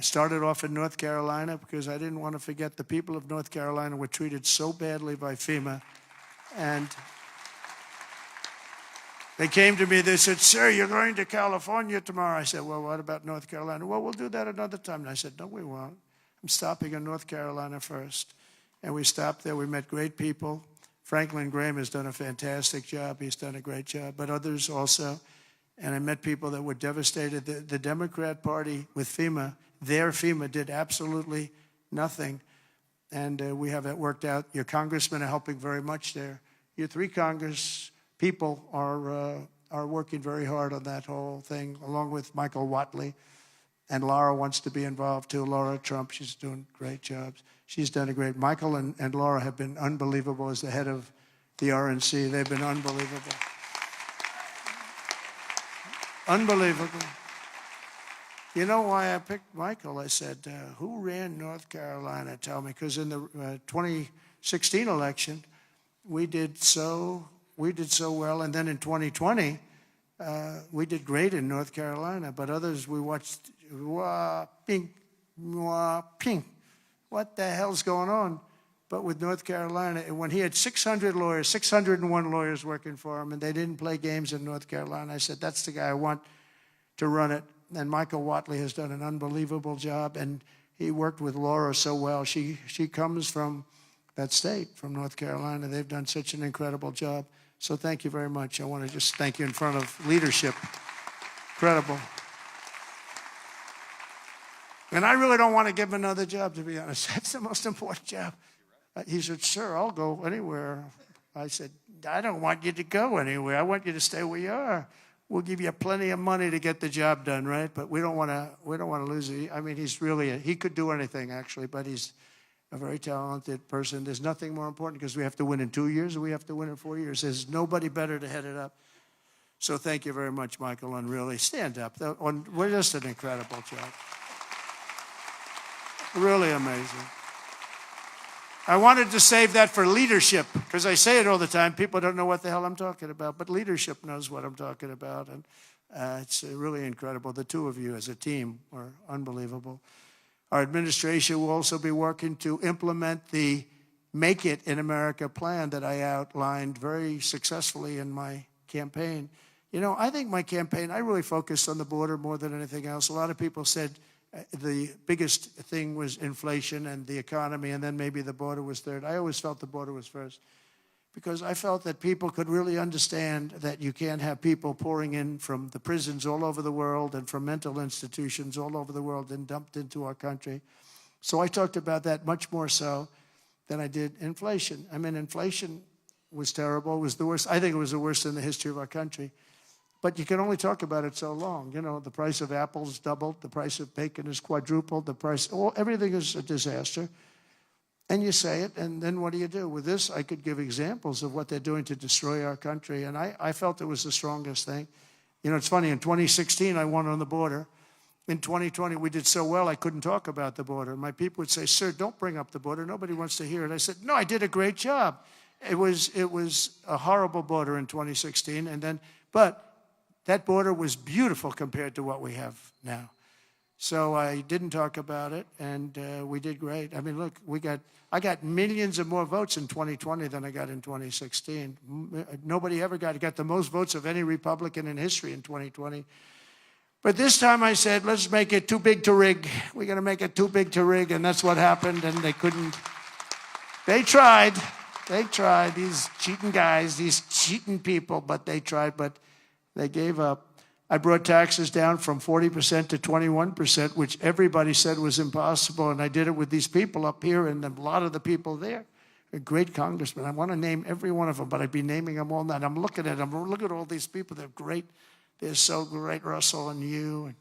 Started off in North Carolina because I didn't want to forget the people of North Carolina were treated so badly by FEMA. And they came to me, they said, "Sir, you're going to California tomorrow." I said, "Well, what about North Carolina?" "Well, we'll do that another time." And I said, "No, we won't. I'm stopping in North Carolina first." And we stopped there. We met great people. Franklin Graham has done a fantastic job. He's done a great job, but others also. And I met people that were devastated. The Democrat Party with FEMA, their FEMA did absolutely nothing. And we have that worked out. Your congressmen are helping very much there. Your 3 Congress people are working very hard on that whole thing, along with Michael Whatley. And Laura wants to be involved too. Laura Trump, she's doing great jobs. She's done a great. Michael and Laura have been unbelievable as the head of the RNC. They've been unbelievable. Unbelievable. You know why I picked Michael? I said, who ran North Carolina? Tell me. Because in the 2016 election, we did so well. And then in 2020, we did great in North Carolina. But others, we watched, wah, ping, wah, ping. What the hell's going on? But with North Carolina, when he had 600 lawyers, 601 lawyers working for him, and they didn't play games in North Carolina, I said, that's the guy I want to run it. And Michael Whatley has done an unbelievable job, and he worked with Laura so well. She comes from that state, from North Carolina. They've done such an incredible job. So thank you very much. I want to just thank you in front of leadership. Incredible. And I really don't want to give him another job, to be honest. That's the most important job. He said, "Sir, I'll go anywhere." I said, "I don't want you to go anywhere. I want you to stay where you are. We'll give you plenty of money to get the job done, right? But we don't want to lose it." I mean, he's really he could do anything actually, but he's a very talented person. There's nothing more important because we have to win in 2 years or we have to win in 4 years. There's nobody better to head it up. So thank you very much, Michael, and really stand up. We're just an incredible job. Really amazing. I wanted to save that for leadership because I say it all the time. People don't know what the hell I'm talking about, but leadership knows what I'm talking about. And it's really incredible. The two of you as a team are unbelievable. Our administration will also be working to implement the Make It in America plan that I outlined very successfully in my campaign. You know, I think my campaign, I really focused on the border more than anything else. A lot of people said the biggest thing was inflation and the economy, and then maybe the border was third. I always felt the border was first because I felt that people could really understand that you can't have people pouring in from the prisons all over the world and from mental institutions all over the world and dumped into our country. So I talked about that much more so than I did inflation. I mean, inflation was terrible. It was the worst. I think it was the worst in the history of our country. But you can only talk about it so long. You know, the price of apples doubled, the price of bacon is quadrupled, the price, everything is a disaster. And you say it, and then what do you do? With this, I could give examples of what they're doing to destroy our country, and I felt it was the strongest thing. You know, it's funny, in 2016, I won on the border. In 2020, we did so well, I couldn't talk about the border. My people would say, sir, don't bring up the border. Nobody wants to hear it. I said, no, I did a great job. It was a horrible border in 2016, but that border was beautiful compared to what we have now. So I didn't talk about it, and we did great. I mean, look, I got millions of more votes in 2020 than I got in 2016. Nobody ever got the most votes of any Republican in history in 2020. But this time I said, let's make it too big to rig. We're going to make it too big to rig, and that's what happened, and they couldn't. They tried, these cheating guys, these cheating people, but they tried, but they gave up. I brought taxes down from 40% to 21%, which everybody said was impossible, and I did it with these people up here and a lot of the people there. A great congressman. I want to name every one of them, but I'd be naming them all night. I'm looking at them. Look at all these people. They're great. They're so great, Russell and you, and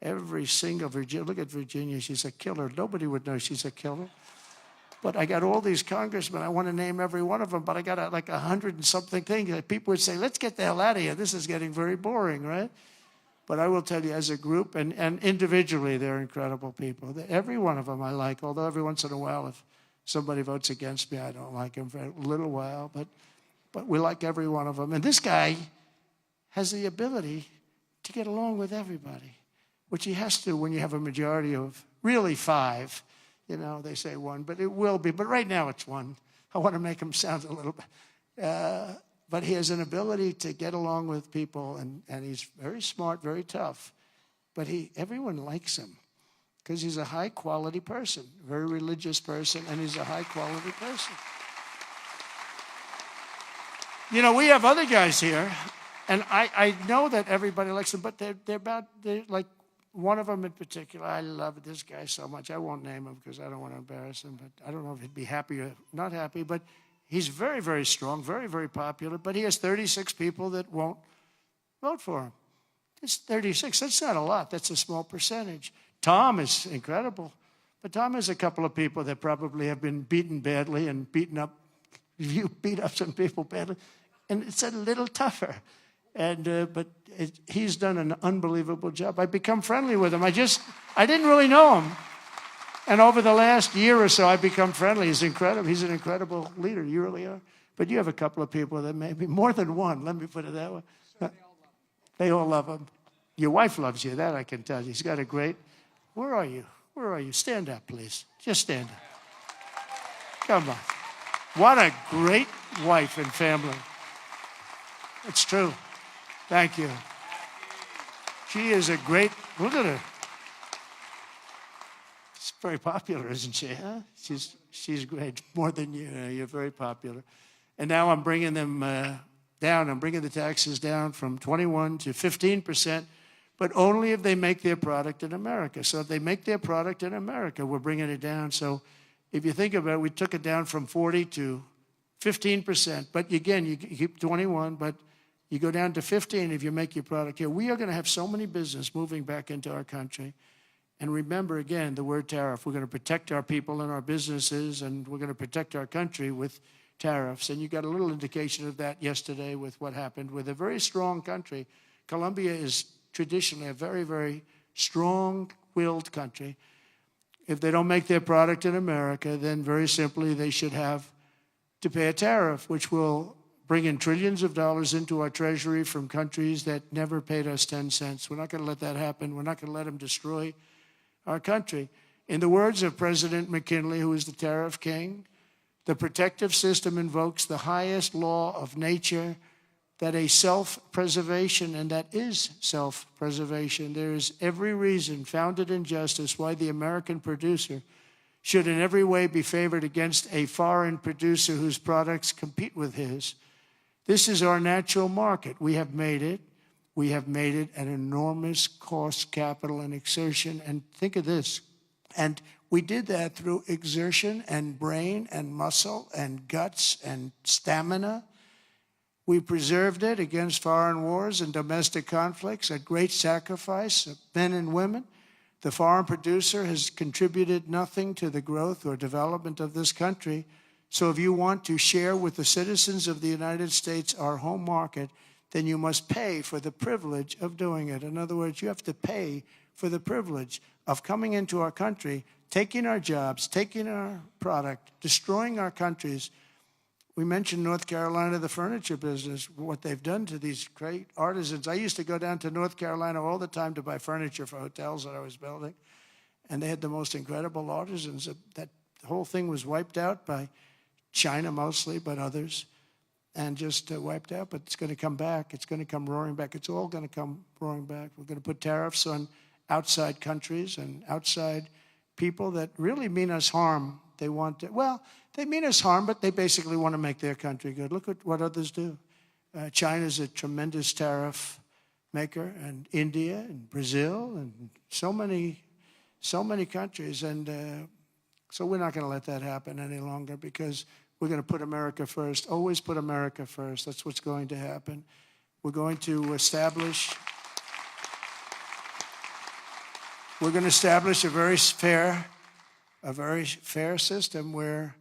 every single Virginia. Look at Virginia. She's a killer. Nobody would know she's a killer. But I got all these congressmen. I want to name every one of them, but I got like 100 and something things that people would say, let's get the hell out of here. This is getting very boring, right? But I will tell you, as a group and individually, they're incredible people. Every one of them I like, although every once in a while, if somebody votes against me, I don't like him for a little while. But we like every one of them. And this guy has the ability to get along with everybody, which he has to when you have a majority of really 5. You know, they say 1, but it will be. But right now it's 1. I want to make him sound a little bit. But he has an ability to get along with people, and he's very smart, very tough. But everyone likes him because he's a high-quality person, very religious person, and he's a high-quality person. You know, we have other guys here, and I know that everybody likes them, but they're like one of them in particular. I love this guy so much. I won't name him because I don't want to embarrass him, but I don't know if he'd be happy or not happy, but he's very, very strong, very, very popular, but he has 36 people that won't vote for him. It's 36. That's not a lot. That's a small percentage. Tom is incredible, but Tom has a couple of people that probably have been beaten badly and beaten up. You beat up some people badly, and it's a little tougher. But he's done an unbelievable job. I've become friendly with him. I didn't really know him. And over the last year or so, I've become friendly. He's incredible. He's an incredible leader. You really are. But you have a couple of people that maybe more than one. Let me put it that way. Sure, they all love him. Your wife loves you. That I can tell you. He's got a great. Where are you? Where are you? Stand up, please. Just stand up. Come on. What a great wife and family. It's true. Thank you. She is a great. Look at her. She's very popular, isn't she? Huh? She's great, more than you. You're very popular. And now I'm bringing them down. I'm bringing the taxes down from 21 to 15%, but only if they make their product in America. So if they make their product in America, we're bringing it down. So if you think about it, we took it down from 40 to 15%. But again, you keep 21, but you go down to 15 if you make your product here. We are going to have so many business moving back into our country. And remember, again, the word tariff. We're going to protect our people and our businesses, and we're going to protect our country with tariffs. And you got a little indication of that yesterday with what happened with a very strong country. Colombia is traditionally a very, very strong-willed country. If they don't make their product in America, then very simply they should have to pay a tariff, which will bring in trillions of dollars into our treasury from countries that never paid us 10 cents. We're not going to let that happen. We're not going to let them destroy our country. In the words of President McKinley, who is the tariff king, the protective system invokes the highest law of nature, that a self-preservation, and that is self-preservation. There is every reason, founded in justice, why the American producer should in every way be favored against a foreign producer whose products compete with his. This is our natural market. We have made it. We have made it an enormous cost, capital, and exertion. And think of this. And we did that through exertion and brain and muscle and guts and stamina. We preserved it against foreign wars and domestic conflicts at great sacrifice of men and women. The foreign producer has contributed nothing to the growth or development of this country. So if you want to share with the citizens of the United States our home market, then you must pay for the privilege of doing it. In other words, you have to pay for the privilege of coming into our country, taking our jobs, taking our product, destroying our countries. We mentioned North Carolina, the furniture business, what they've done to these great artisans. I used to go down to North Carolina all the time to buy furniture for hotels that I was building, and they had the most incredible artisans. That whole thing was wiped out by China mostly, but others, and just wiped out. But it's going to come back. It's going to come roaring back. It's all going to come roaring back. We're going to put tariffs on outside countries and outside people that really mean us harm. They want to, well, they mean us harm, but they basically want to make their country good. Look at what others do. China's a tremendous tariff maker, and India and Brazil and so many countries. And so we're not going to let that happen any longer, because we're going to put America first. Always put America first. That's what's going to happen. We're going to establish a very fair system where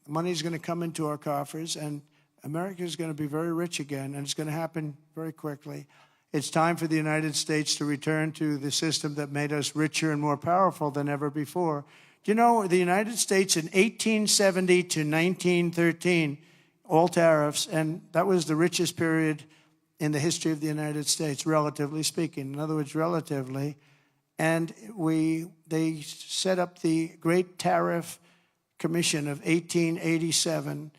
money is going to come into our coffers, and America is going to be very rich again, and it's going to happen very quickly. It's time for the United States to return to the system that made us richer and more powerful than ever before. Do you know the United States in 1870 to 1913, all tariffs, and that was the richest period in the history of the United States, relatively speaking. In other words, relatively. And they set up the Great Tariff Commission of 1887,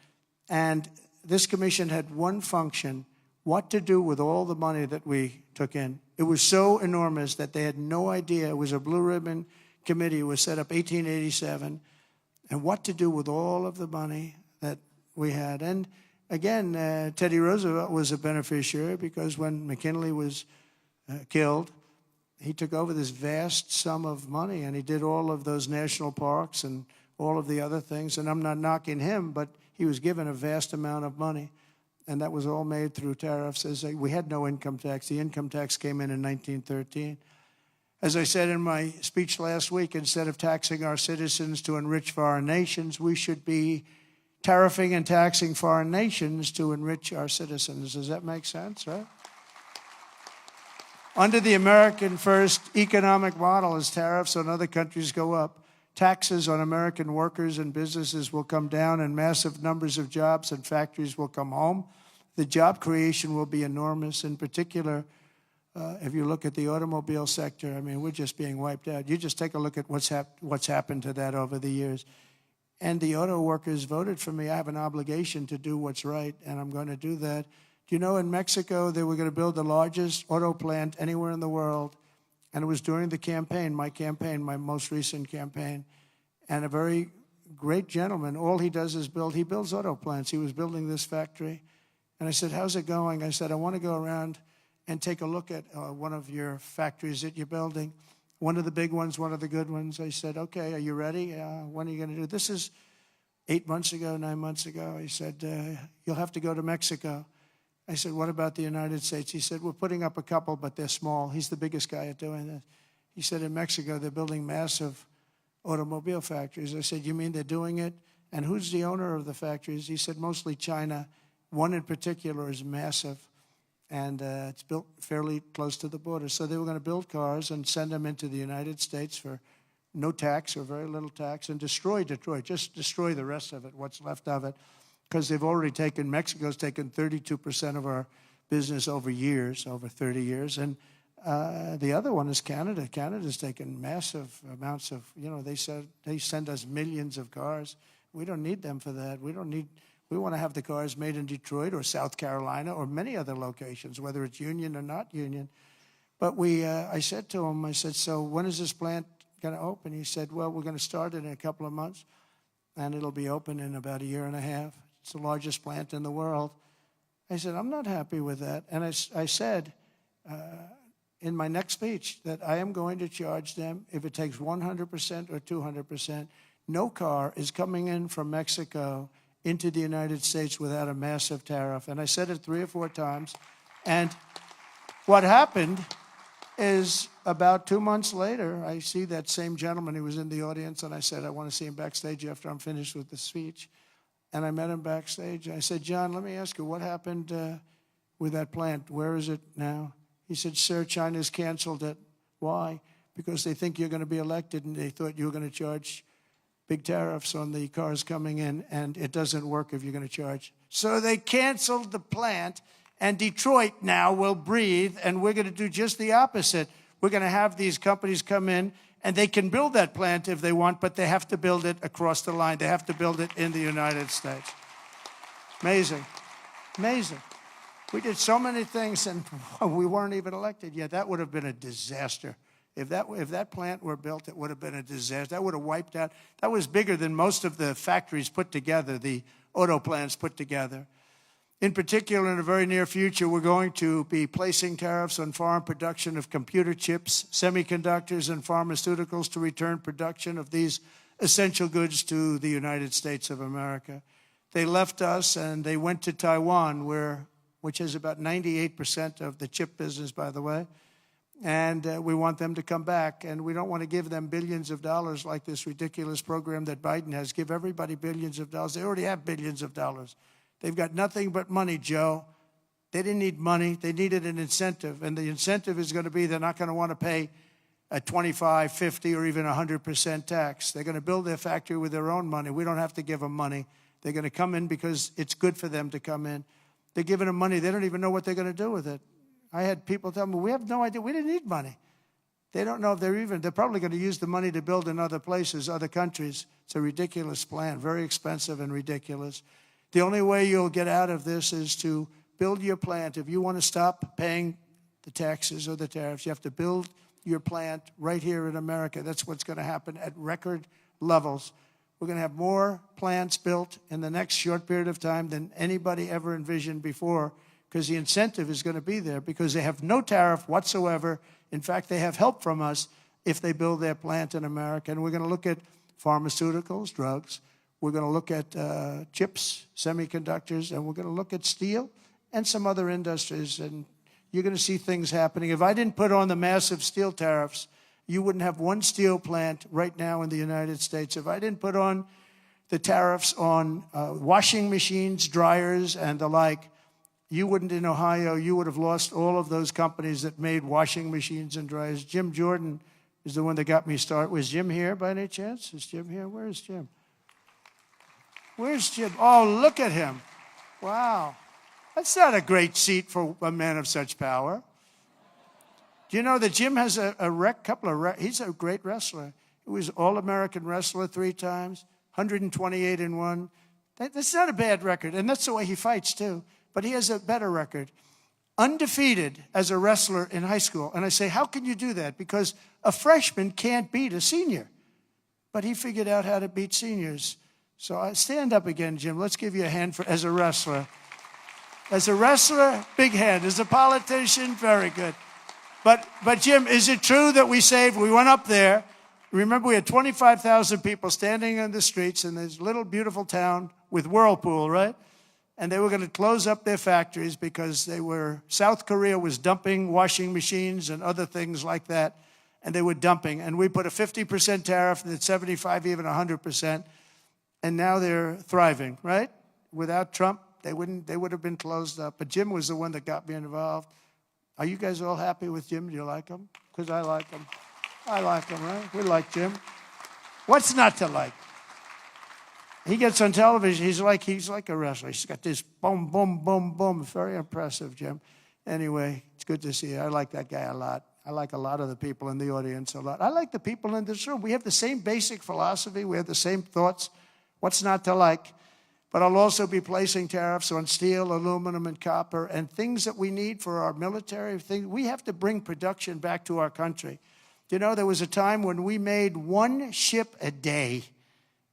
and this commission had one function: what to do with all the money that we took in. It was so enormous that they had no idea. It was a blue ribbon committee. It was set up 1887, and what to do with all of the money that we had. And again, Teddy Roosevelt was a beneficiary, because when McKinley was killed, he took over this vast sum of money, and he did all of those national parks and all of the other things. And I'm not knocking him, but he was given a vast amount of money, and that was all made through tariffs. We had no income tax. The income tax came in 1913. As I said in my speech last week, instead of taxing our citizens to enrich foreign nations, we should be tariffing and taxing foreign nations to enrich our citizens. Does that make sense, right? Under the American First economic model, as tariffs on other countries go up, taxes on American workers and businesses will come down, and massive numbers of jobs and factories will come home. The job creation will be enormous. In particular, if you look at the automobile sector, I mean, we're just being wiped out. You just take a look at what's happened to that over the years. And the auto workers voted for me. I have an obligation to do what's right, and I'm going to do that. Do you know in Mexico they were going to build the largest auto plant anywhere in the world? And it was during the campaign, my most recent campaign. And a very great gentleman, all he does is he builds auto plants. He was building this factory. And I said, how's it going? I said, I want to go around and take a look at one of your factories that you're building. One of the big ones, one of the good ones. I said, okay, are you ready? When are you going to do this? Is 9 months ago. He said, you'll have to go to Mexico. I said, what about the United States? He said, we're putting up a couple, but they're small. He's the biggest guy at doing this. He said, in Mexico, they're building massive automobile factories. I said, you mean they're doing it? And who's the owner of the factories? He said, mostly China. One in particular is massive, and it's built fairly close to the border. So they were going to build cars and send them into the United States for no tax or very little tax, and destroy Detroit, just destroy the rest of it, what's left of it, because they've already taken, Mexico's taken 32% of our business over years, over 30 years, and the other one is Canada. Canada's taken massive amounts of, they said they send us millions of cars. We don't need them for that. We want to have the cars made in Detroit or South Carolina or many other locations, whether it's union or not union. But I said to him, I said, so when is this plant going to open? He said, well, we're going to start it in a couple of months, and it'll be open in about a year and a half. It's the largest plant in the world. I said, I'm not happy with that. And I said in my next speech that I am going to charge them, if it takes 100% or 200%, no car is coming in from Mexico into the United States without a massive tariff. And I said it 3 or 4 times. And what happened is about 2 months later, I see that same gentleman who was in the audience, and I said, I want to see him backstage after I'm finished with the speech. And I met him backstage. I said, John, let me ask you, what happened with that plant? Where is it now? He said, sir, China's canceled it. Why? Because they think you're going to be elected, and they thought you were going to charge big tariffs on the cars coming in, and it doesn't work if you're going to charge. So they canceled the plant, and Detroit now will breathe, and we're going to do just the opposite. We're going to have these companies come in, and they can build that plant if they want, but they have to build it across the line. They have to build it in the United States. Amazing. Amazing. We did so many things, and we weren't even elected yet. That would have been a disaster. If that plant were built, it would have been a disaster. That would have wiped out. That was bigger than most of the factories put together, the auto plants put together. In particular, in the very near future, we're going to be placing tariffs on foreign production of computer chips, semiconductors, and pharmaceuticals to return production of these essential goods to the United States of America. They left us and they went to Taiwan, which is about 98% of the chip business, by the way. And we want them to come back, and we don't want to give them billions of dollars like this ridiculous program that Biden has. Give everybody billions of dollars. They already have billions of dollars. They've got nothing but money, Joe. They didn't need money. They needed an incentive, and the incentive is going to be they're not going to want to pay a 25, 50, or even 100% tax. They're going to build their factory with their own money. We don't have to give them money. They're going to come in because it's good for them to come in. They're giving them money. They don't even know what they're going to do with it. I had people tell me, we have no idea. We didn't need money. They don't know if they're probably going to use the money to build in other places, other countries. It's a ridiculous plan, very expensive and ridiculous. The only way you'll get out of this is to build your plant. If you want to stop paying the taxes or the tariffs, you have to build your plant right here in America. That's what's going to happen at record levels. We're going to have more plants built in the next short period of time than anybody ever envisioned before, because the incentive is going to be there, because they have no tariff whatsoever. In fact, they have help from us if they build their plant in America. And we're going to look at pharmaceuticals, drugs. We're going to look at chips, semiconductors, and we're going to look at steel and some other industries. And you're going to see things happening. If I didn't put on the massive steel tariffs, you wouldn't have one steel plant right now in the United States. If I didn't put on the tariffs on washing machines, dryers, and the like, you wouldn't, in Ohio, you would have lost all of those companies that made washing machines and dryers. Jim Jordan is the one that got me started. Was Jim here by any chance? Is Jim here? Where is Jim? Where's Jim? Oh, look at him. Wow. That's not a great seat for a man of such power. Do you know that Jim has he's a great wrestler. He was All-American wrestler 3 times, 128 and 1. That's not a bad record, and that's the way he fights, too. But he has a better record. Undefeated as a wrestler in high school. And I say, how can you do that? Because a freshman can't beat a senior. But he figured out how to beat seniors. So stand up again, Jim. Let's give you a hand as a wrestler. As a wrestler, big hand. As a politician, very good. But Jim, is it true that we went up there. Remember, we had 25,000 people standing in the streets in this little beautiful town with Whirlpool, right? And they were going to close up their factories because South Korea was dumping washing machines and other things like that. and they were dumping. And we put a 50% tariff, and it's 75, even 100%. And now they're thriving, right? Without Trump, they would have been closed up. But Jim was the one that got me involved. Are you guys all happy with Jim? Do you like him? Because I like him. I like him, right? We like Jim. What's not to like? He gets on television. He's like a wrestler. He's got this boom, boom, boom, boom. Very impressive, Jim. Anyway, it's good to see you. I like that guy a lot. I like a lot of the people in the audience a lot. I like the people in this room. We have the same basic philosophy. We have the same thoughts. What's not to like? But I'll also be placing tariffs on steel, aluminum, and copper, and things that we need for our military. We have to bring production back to our country. You know, there was a time when we made one ship a day,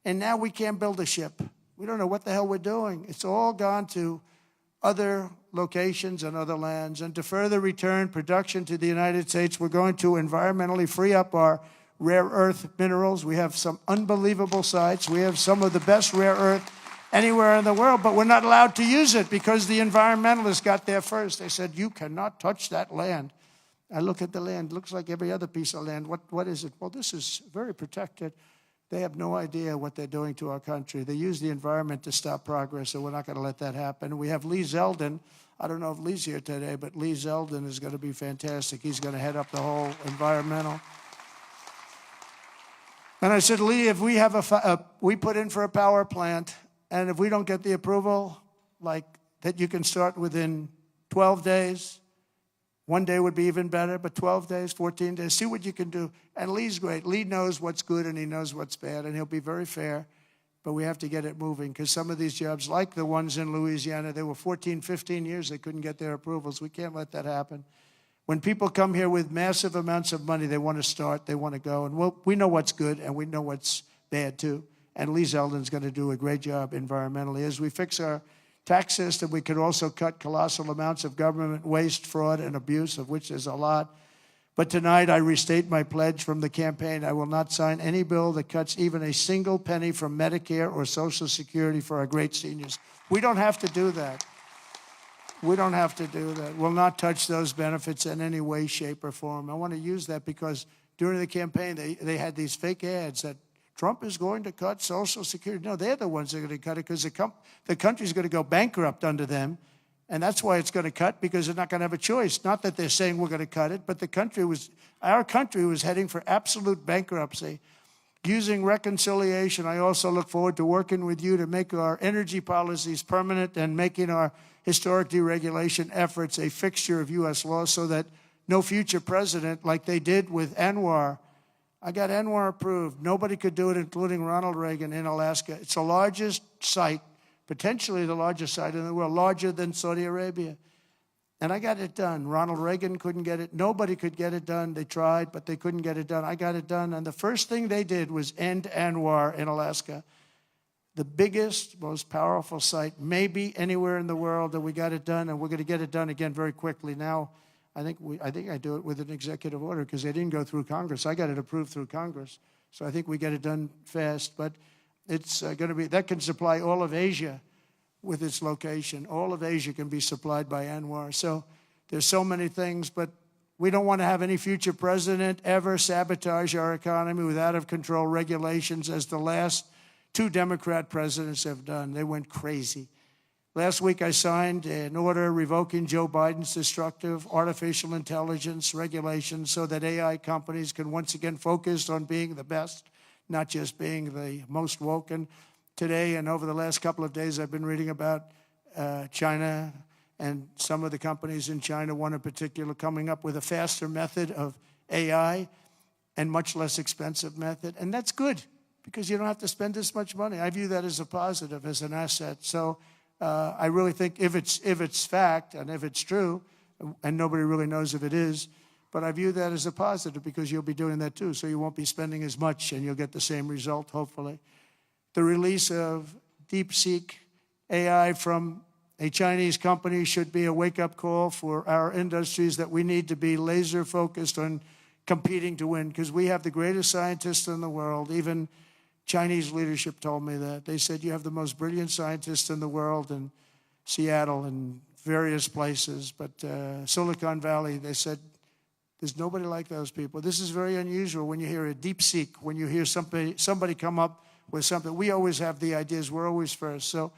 and now we can't build a ship. We don't know what the hell we're doing. It's all gone to other locations and other lands. And to further return production to the United States, we're going to environmentally free up our rare earth minerals. We have some unbelievable sites. We have some of the best rare earth anywhere in the world, but we're not allowed to use it because the environmentalists got there first. They said, you cannot touch that land. I look at the land. It looks like every other piece of land. What is it? Well, this is very protected. They have no idea what they're doing to our country. They use the environment to stop progress, so we're not going to let that happen. We have Lee Zeldin. I don't know if Lee's here today, but Lee Zeldin is going to be fantastic. He's going to head up the whole environmental. And I said, Lee, if we have we put in for a power plant, and if we don't get the approval, like that you can start within 12 days, one day would be even better, but 12 days, 14 days, see what you can do. And Lee's great. Lee knows what's good and he knows what's bad, and he'll be very fair. But we have to get it moving because some of these jobs, like the ones in Louisiana, they were 14, 15 years, they couldn't get their approvals. We can't let that happen. When people come here with massive amounts of money, they want to start, they want to go. And we know what's good and we know what's bad too. And Lee Zeldin's going to do a great job environmentally. As we fix our tax system, we could also cut colossal amounts of government waste, fraud, and abuse, of which there's a lot. But tonight, I restate my pledge from the campaign. I will not sign any bill that cuts even a single penny from Medicare or Social Security for our great seniors. We don't have to do that. We don't have to do that. We'll not touch those benefits in any way, shape, or form. I want to use that because during the campaign, they had these fake ads that Trump is going to cut Social Security. No, they're the ones that are going to cut it because the country's going to go bankrupt under them. And that's why it's going to cut, because they're not going to have a choice. Not that they're saying we're going to cut it, but our country was heading for absolute bankruptcy. Using reconciliation, I also look forward to working with you to make our energy policies permanent and making our historic deregulation efforts a fixture of U.S. law so that no future president, like they did with Anwar, I got Anwar approved. Nobody could do it, including Ronald Reagan in Alaska. It's the largest site, potentially the largest site in the world, larger than Saudi Arabia. And I got it done. Ronald Reagan couldn't get it. Nobody could get it done. They tried, but they couldn't get it done. I got it done. And the first thing they did was end Anwar in Alaska. The biggest, most powerful site maybe anywhere in the world, that we got it done. And we're going to get it done again very quickly. Now, I think I do it with an executive order because they didn't go through Congress. I got it approved through Congress. So I think we get it done fast. But it's going to be, that can supply all of Asia with its location. All of Asia can be supplied by Anwar. So there's so many things, but we don't want to have any future president ever sabotage our economy with out-of-control regulations as the last two Democrat presidents have done. They went crazy. Last week, I signed an order revoking Joe Biden's destructive artificial intelligence regulations so that AI companies can once again focus on being the best, not just being the most woke. And today and over the last couple of days, I've been reading about China, and some of the companies in China, one in particular, coming up with a faster method of AI and much less expensive method. And that's good because you don't have to spend this much money. I view that as a positive, as an asset. So I really think if it's fact and if it's true, and nobody really knows if it is, but I view that as a positive because you'll be doing that too. So you won't be spending as much and you'll get the same result, hopefully. The release of DeepSeek AI from a Chinese company should be a wake-up call for our industries that we need to be laser focused on competing to win because we have the greatest scientists in the world. Even Chinese leadership told me that. They said, you have the most brilliant scientists in the world in Seattle and various places. But Silicon Valley, they said, There's nobody like those people. This is very unusual when you hear a deep seek, when you hear somebody come up with something. We always have the ideas. We're always first. So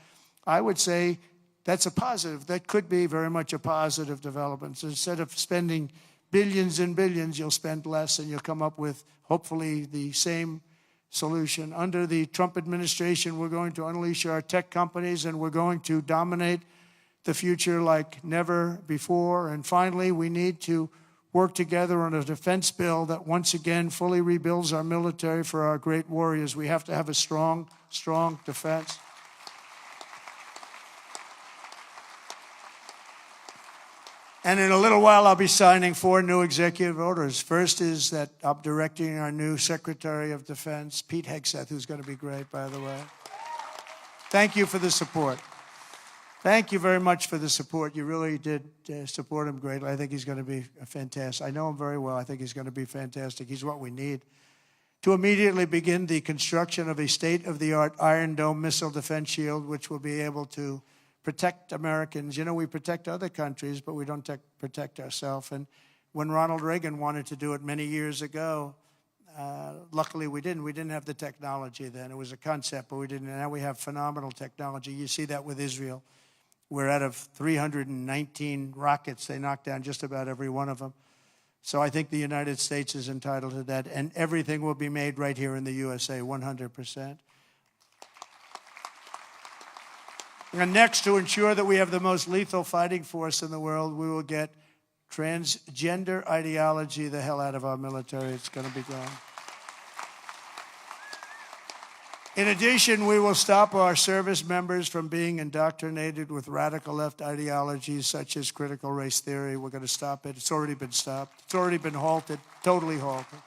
I would say that's a positive. That could be very much a positive development. So instead of spending billions and billions, you'll spend less and you'll come up with, hopefully, the same solution. Under the Trump administration, we're going to unleash our tech companies and we're going to dominate the future like never before. And finally, we need to work together on a defense bill that once again fully rebuilds our military for our great warriors. We have to have a strong, strong defense. And in a little while, I'll be signing 4 new executive orders. First is that I'm directing our new Secretary of Defense, Pete Hegseth, who's going to be great, by the way. Thank you for the support. Thank you very much for the support. You really did support him greatly. I think he's going to be fantastic. I know him very well. I think he's going to be fantastic. He's what we need to immediately begin the construction of a state-of-the-art Iron Dome missile defense shield, which will be able to protect Americans. You know, we protect other countries, but we don't protect ourselves. And when Ronald Reagan wanted to do it many years ago, luckily we didn't. We didn't have the technology then. It was a concept, but we didn't. And now we have phenomenal technology. You see that with Israel. We're out of 319 rockets. They knocked down just about every one of them. So I think the United States is entitled to that. And everything will be made right here in the USA, 100%. And next, to ensure that we have the most lethal fighting force in the world, we will get transgender ideology the hell out of our military. It's going to be gone. In addition, we will stop our service members from being indoctrinated with radical left ideologies such as critical race theory. We're going to stop it. It's already been stopped. It's already been halted, totally halted.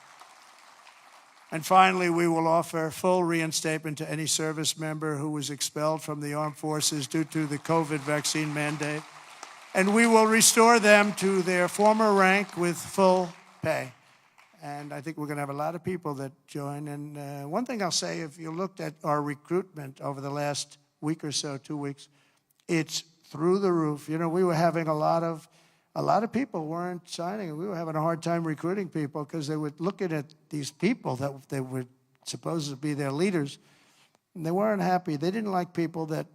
And finally, we will offer full reinstatement to any service member who was expelled from the armed forces due to the COVID vaccine mandate. And we will restore them to their former rank with full pay. And I think we're going to have a lot of people that join. And one thing I'll say, if you looked at our recruitment over the last week or so, 2 weeks, it's through the roof. You know, we were having a lot of people weren't signing. We were having a hard time recruiting people because they were looking at these people that they were supposed to be their leaders, and they weren't happy. They didn't like people that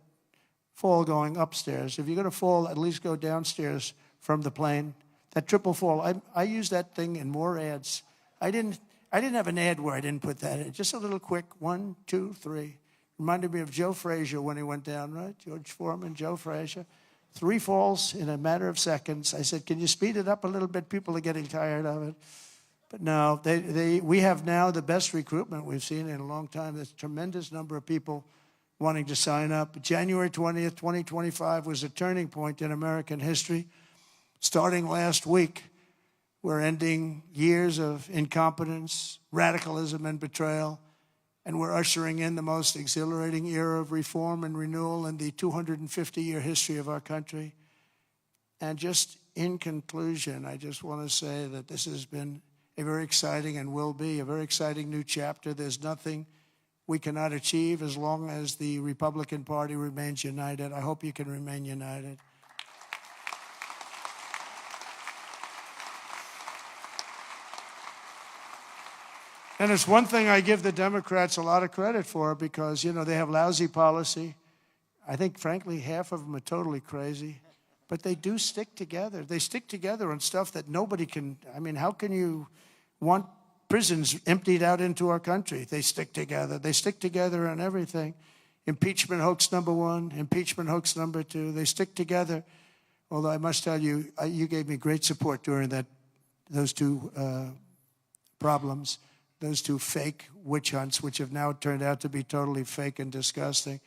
fall going upstairs. If you're going to fall, at least go downstairs from the plane. That triple fall. I use that thing in more ads. I didn't have an ad where I didn't put that in. Just a little quick 1, 2, 3. Reminded me of Joe Frazier when he went down, right? George Foreman, Joe Frazier. 3 falls in a matter of seconds. I said, can you speed it up a little bit? People are getting tired of it. But no, we have now the best recruitment we've seen in a long time. There's a tremendous number of people wanting to sign up. January 20th, 2025 was a turning point in American history. Starting last week, we're ending years of incompetence, radicalism, and betrayal. And we're ushering in the most exhilarating era of reform and renewal in the 250-year history of our country. And just in conclusion, I just want to say that this has been a very exciting and will be a very exciting new chapter. There's nothing we cannot achieve as long as the Republican Party remains united. I hope you can remain united. And it's one thing I give the Democrats a lot of credit for because, you know, they have lousy policy. I think, frankly, half of them are totally crazy. But they do stick together. They stick together on stuff that nobody can. I mean, how can you want prisons emptied out into our country? They stick together. They stick together on everything. Impeachment hoax number 1, impeachment hoax number 2. They stick together. Although I must tell you, you gave me great support during those 2 problems. Those 2 fake witch hunts, which have now turned out to be totally fake and disgusting.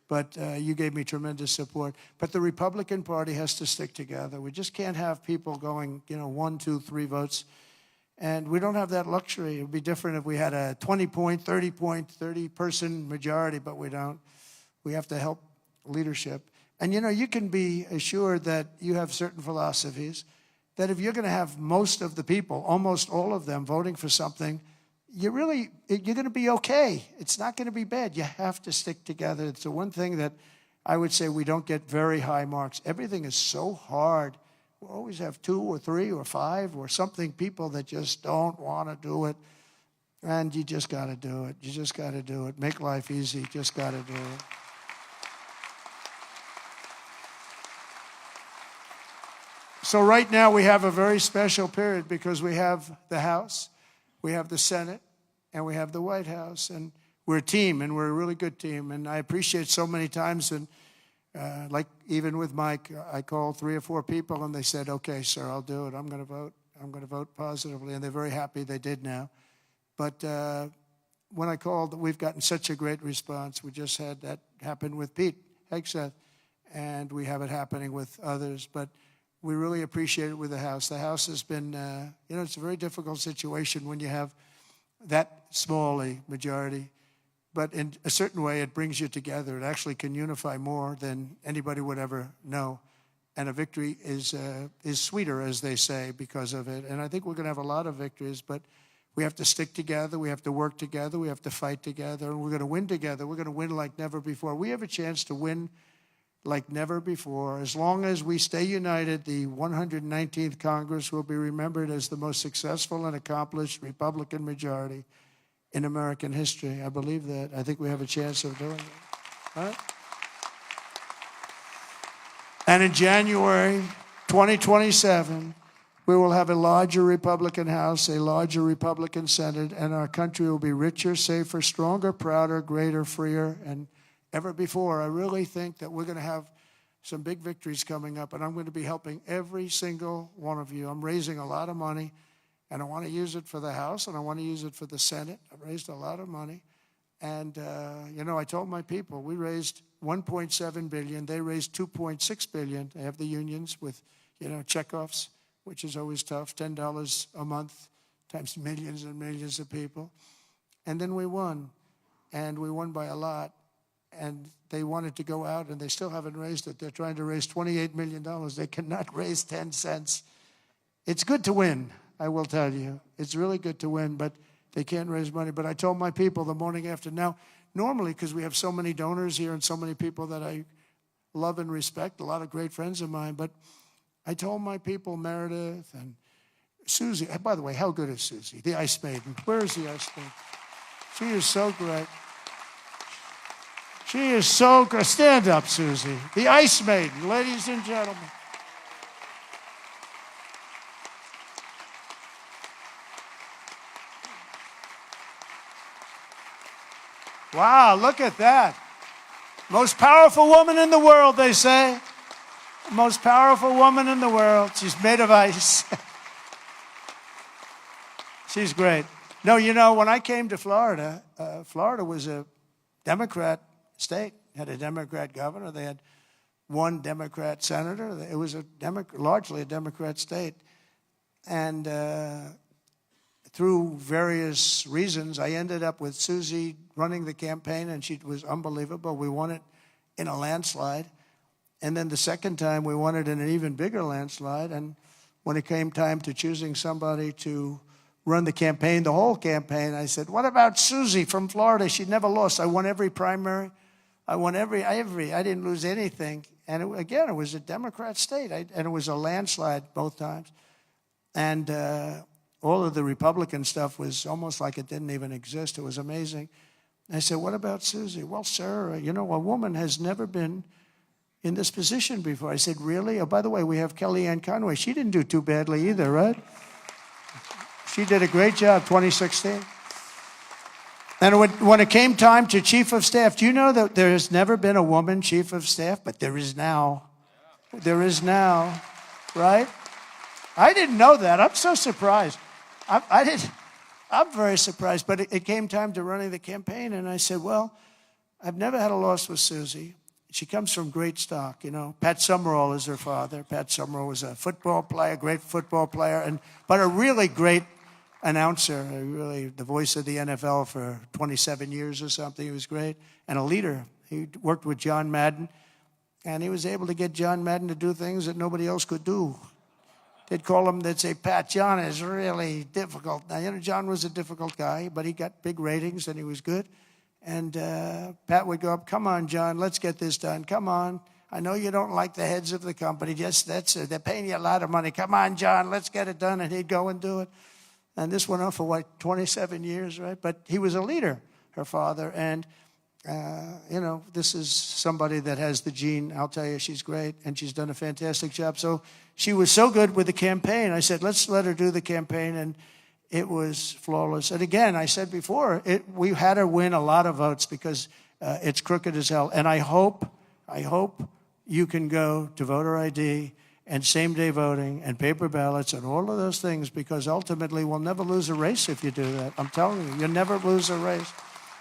But you gave me tremendous support. But the Republican Party has to stick together. We just can't have people going, 1, 2, 3 votes. And we don't have that luxury. It would be different if we had a 20-point, 30-person majority, but we don't. We have to help leadership. And, you can be assured that you have certain philosophies, that if you're going to have most of the people, almost all of them, voting for something, you're going to be okay. It's not going to be bad. You have to stick together. It's the one thing that I would say we don't get very high marks. Everything is so hard We'll always have 2 or 3 or 5 or something, people that just don't want to do it. And you just got to do it. You just got to do it. Make life easy. Just got to do it. So right now we have a very special period because we have the House, we have the Senate, and we have the White House. And we're a team, and we're a really good team. And I appreciate so many times, and like even with Mike, I called 3 or 4 people, and they said, okay, sir, I'll do it. I'm going to vote. I'm going to vote positively. And they're very happy they did now. But when I called, we've gotten such a great response. We just had that happen with Pete Hegseth, and we have it happening with others. But we really appreciate it with the House. The House has been, it's a very difficult situation when you have that small a majority. But in a certain way, it brings you together. It actually can unify more than anybody would ever know. And a victory is sweeter, as they say, because of it. And I think we're going to have a lot of victories, but we have to stick together. We have to work together. We have to fight together. And we're going to win together. We're going to win like never before. We have a chance to win like never before. As long as we stay united, the 119th Congress will be remembered as the most successful and accomplished Republican majority in American history. I believe that. I think we have a chance of doing that. Right? And in January 2027, we will have a larger Republican House, a larger Republican Senate, and our country will be richer, safer, stronger, prouder, greater, freer, and ever before. I really think that we're going to have some big victories coming up, and I'm going to be helping every single one of you. I'm raising a lot of money, and I want to use it for the House, and I want to use it for the Senate. I've raised a lot of money, and, I told my people, we raised $1.7 billion. They raised $2.6 billion. They have the unions with, checkoffs, which is always tough, $10 a month times millions and millions of people. And then we won, and we won by a lot. And they wanted to go out, and they still haven't raised it. They're trying to raise $28 million. They cannot raise 10 cents. It's good to win, I will tell you. It's really good to win, but they can't raise money. But I told my people the morning after. Now, normally, because we have so many donors here and so many people that I love and respect, a lot of great friends of mine, but I told my people, Meredith and Susie. By the way, how good is Susie, the Ice Maiden? Where is the Ice Maiden? She is so great. She is so good. Stand up, Susie. The Ice Maiden, ladies and gentlemen. Wow, look at that. Most powerful woman in the world, they say. Most powerful woman in the world. She's made of ice. She's great. No, when I came to Florida, Florida was a Democrat state, had a Democrat governor. They had one Democrat senator. It was largely a Democrat state. And through various reasons, I ended up with Susie running the campaign, and she was unbelievable. We won it in a landslide. And then the second time, we won it in an even bigger landslide. And when it came time to choosing somebody to run the campaign, the whole campaign, I said, what about Susie from Florida? She never lost. I won every primary. I won every. I didn't lose anything. And it was a Democrat state. And it was a landslide both times. And all of the Republican stuff was almost like it didn't even exist. It was amazing. I said, what about Susie? Well, sir, a woman has never been in this position before. I said, really? Oh, by the way, we have Kellyanne Conway. She didn't do too badly either, right? She did a great job, 2016. And when it came time to chief of staff, do you know that there has never been a woman chief of staff? But there is now. There is now, right? I didn't know that. I'm so surprised. I'm very surprised. But it came time to running the campaign, and I said, well, I've never had a loss with Susie. She comes from great stock, Pat Summerall is her father. Pat Summerall was a football player, great football player, but a really great announcer, really the voice of the NFL for 27 years or something. He was great, and a leader. He worked with John Madden, and he was able to get John Madden to do things that nobody else could do. They'd say, Pat, John is really difficult. Now, John was a difficult guy, but he got big ratings, and he was good. And Pat would go up, come on, John, let's get this done. Come on. I know you don't like the heads of the company. Just that's it. They're paying you a lot of money. Come on, John, let's get it done. And he'd go and do it. And this went on for, what, 27 years, right? But he was a leader, her father. And, you know, this is somebody that has the gene. I'll tell you, she's great. And she's done a fantastic job. So she was so good with the campaign. I said, let's let her do the campaign. And it was flawless. And again, I said before, we had her win a lot of votes because it's crooked as hell. And I hope you can go to voter ID and same-day voting and paper ballots and all of those things, because ultimately we'll never lose a race if you do that. I'm telling you, you'll never lose a race.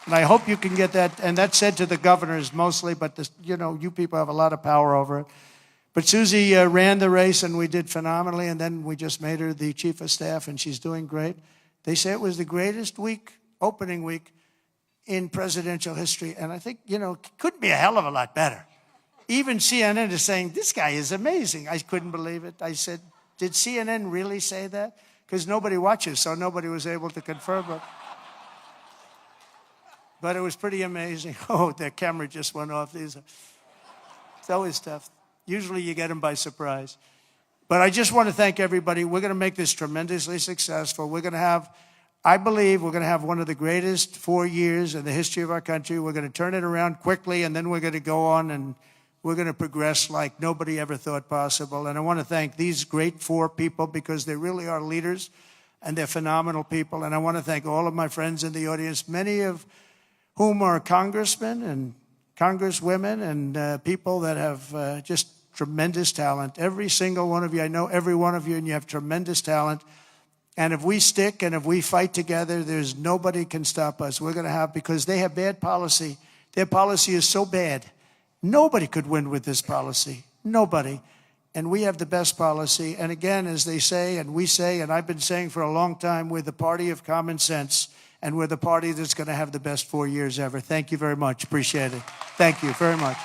And I hope you can get that. And that's said to the governors mostly, but this, you know, you people have a lot of power over it. But Susie ran the race, and we did phenomenally, and then we just made her the chief of staff, and she's doing great. They say it was the greatest week, opening week, in presidential history, and I think, you know, it couldn't be a hell of a lot better. Even CNN is saying, this guy is amazing. I couldn't believe it. I said, did CNN really say that? Because nobody watches, so nobody was able to confirm it. But it was pretty amazing. Oh, the camera just went off. It's always tough. Usually you get them by surprise. But I just want to thank everybody. We're going to make this tremendously successful. We're going to have, I believe, we're going to have one of the greatest 4 years in the history of our country. We're going to turn it around quickly, and then we're going to go on and we're going to progress like nobody ever thought possible. And I want to thank these great 4 people, because they really are leaders and they're phenomenal people. And I want to thank all of my friends in the audience, many of whom are congressmen and congresswomen and people that have just tremendous talent. Every single one of you, I know every one of you, and you have tremendous talent. And if we stick and if we fight together, there's nobody can stop us. We're going to have, because they have bad policy. Their policy is so bad. Nobody could win with this policy. Nobody. And we have the best policy. And again, as they say, and we say, and I've been saying for a long time, we're the party of common sense. And we're the party that's going to have the best 4 years ever. Thank you very much. Appreciate it. Thank you very much.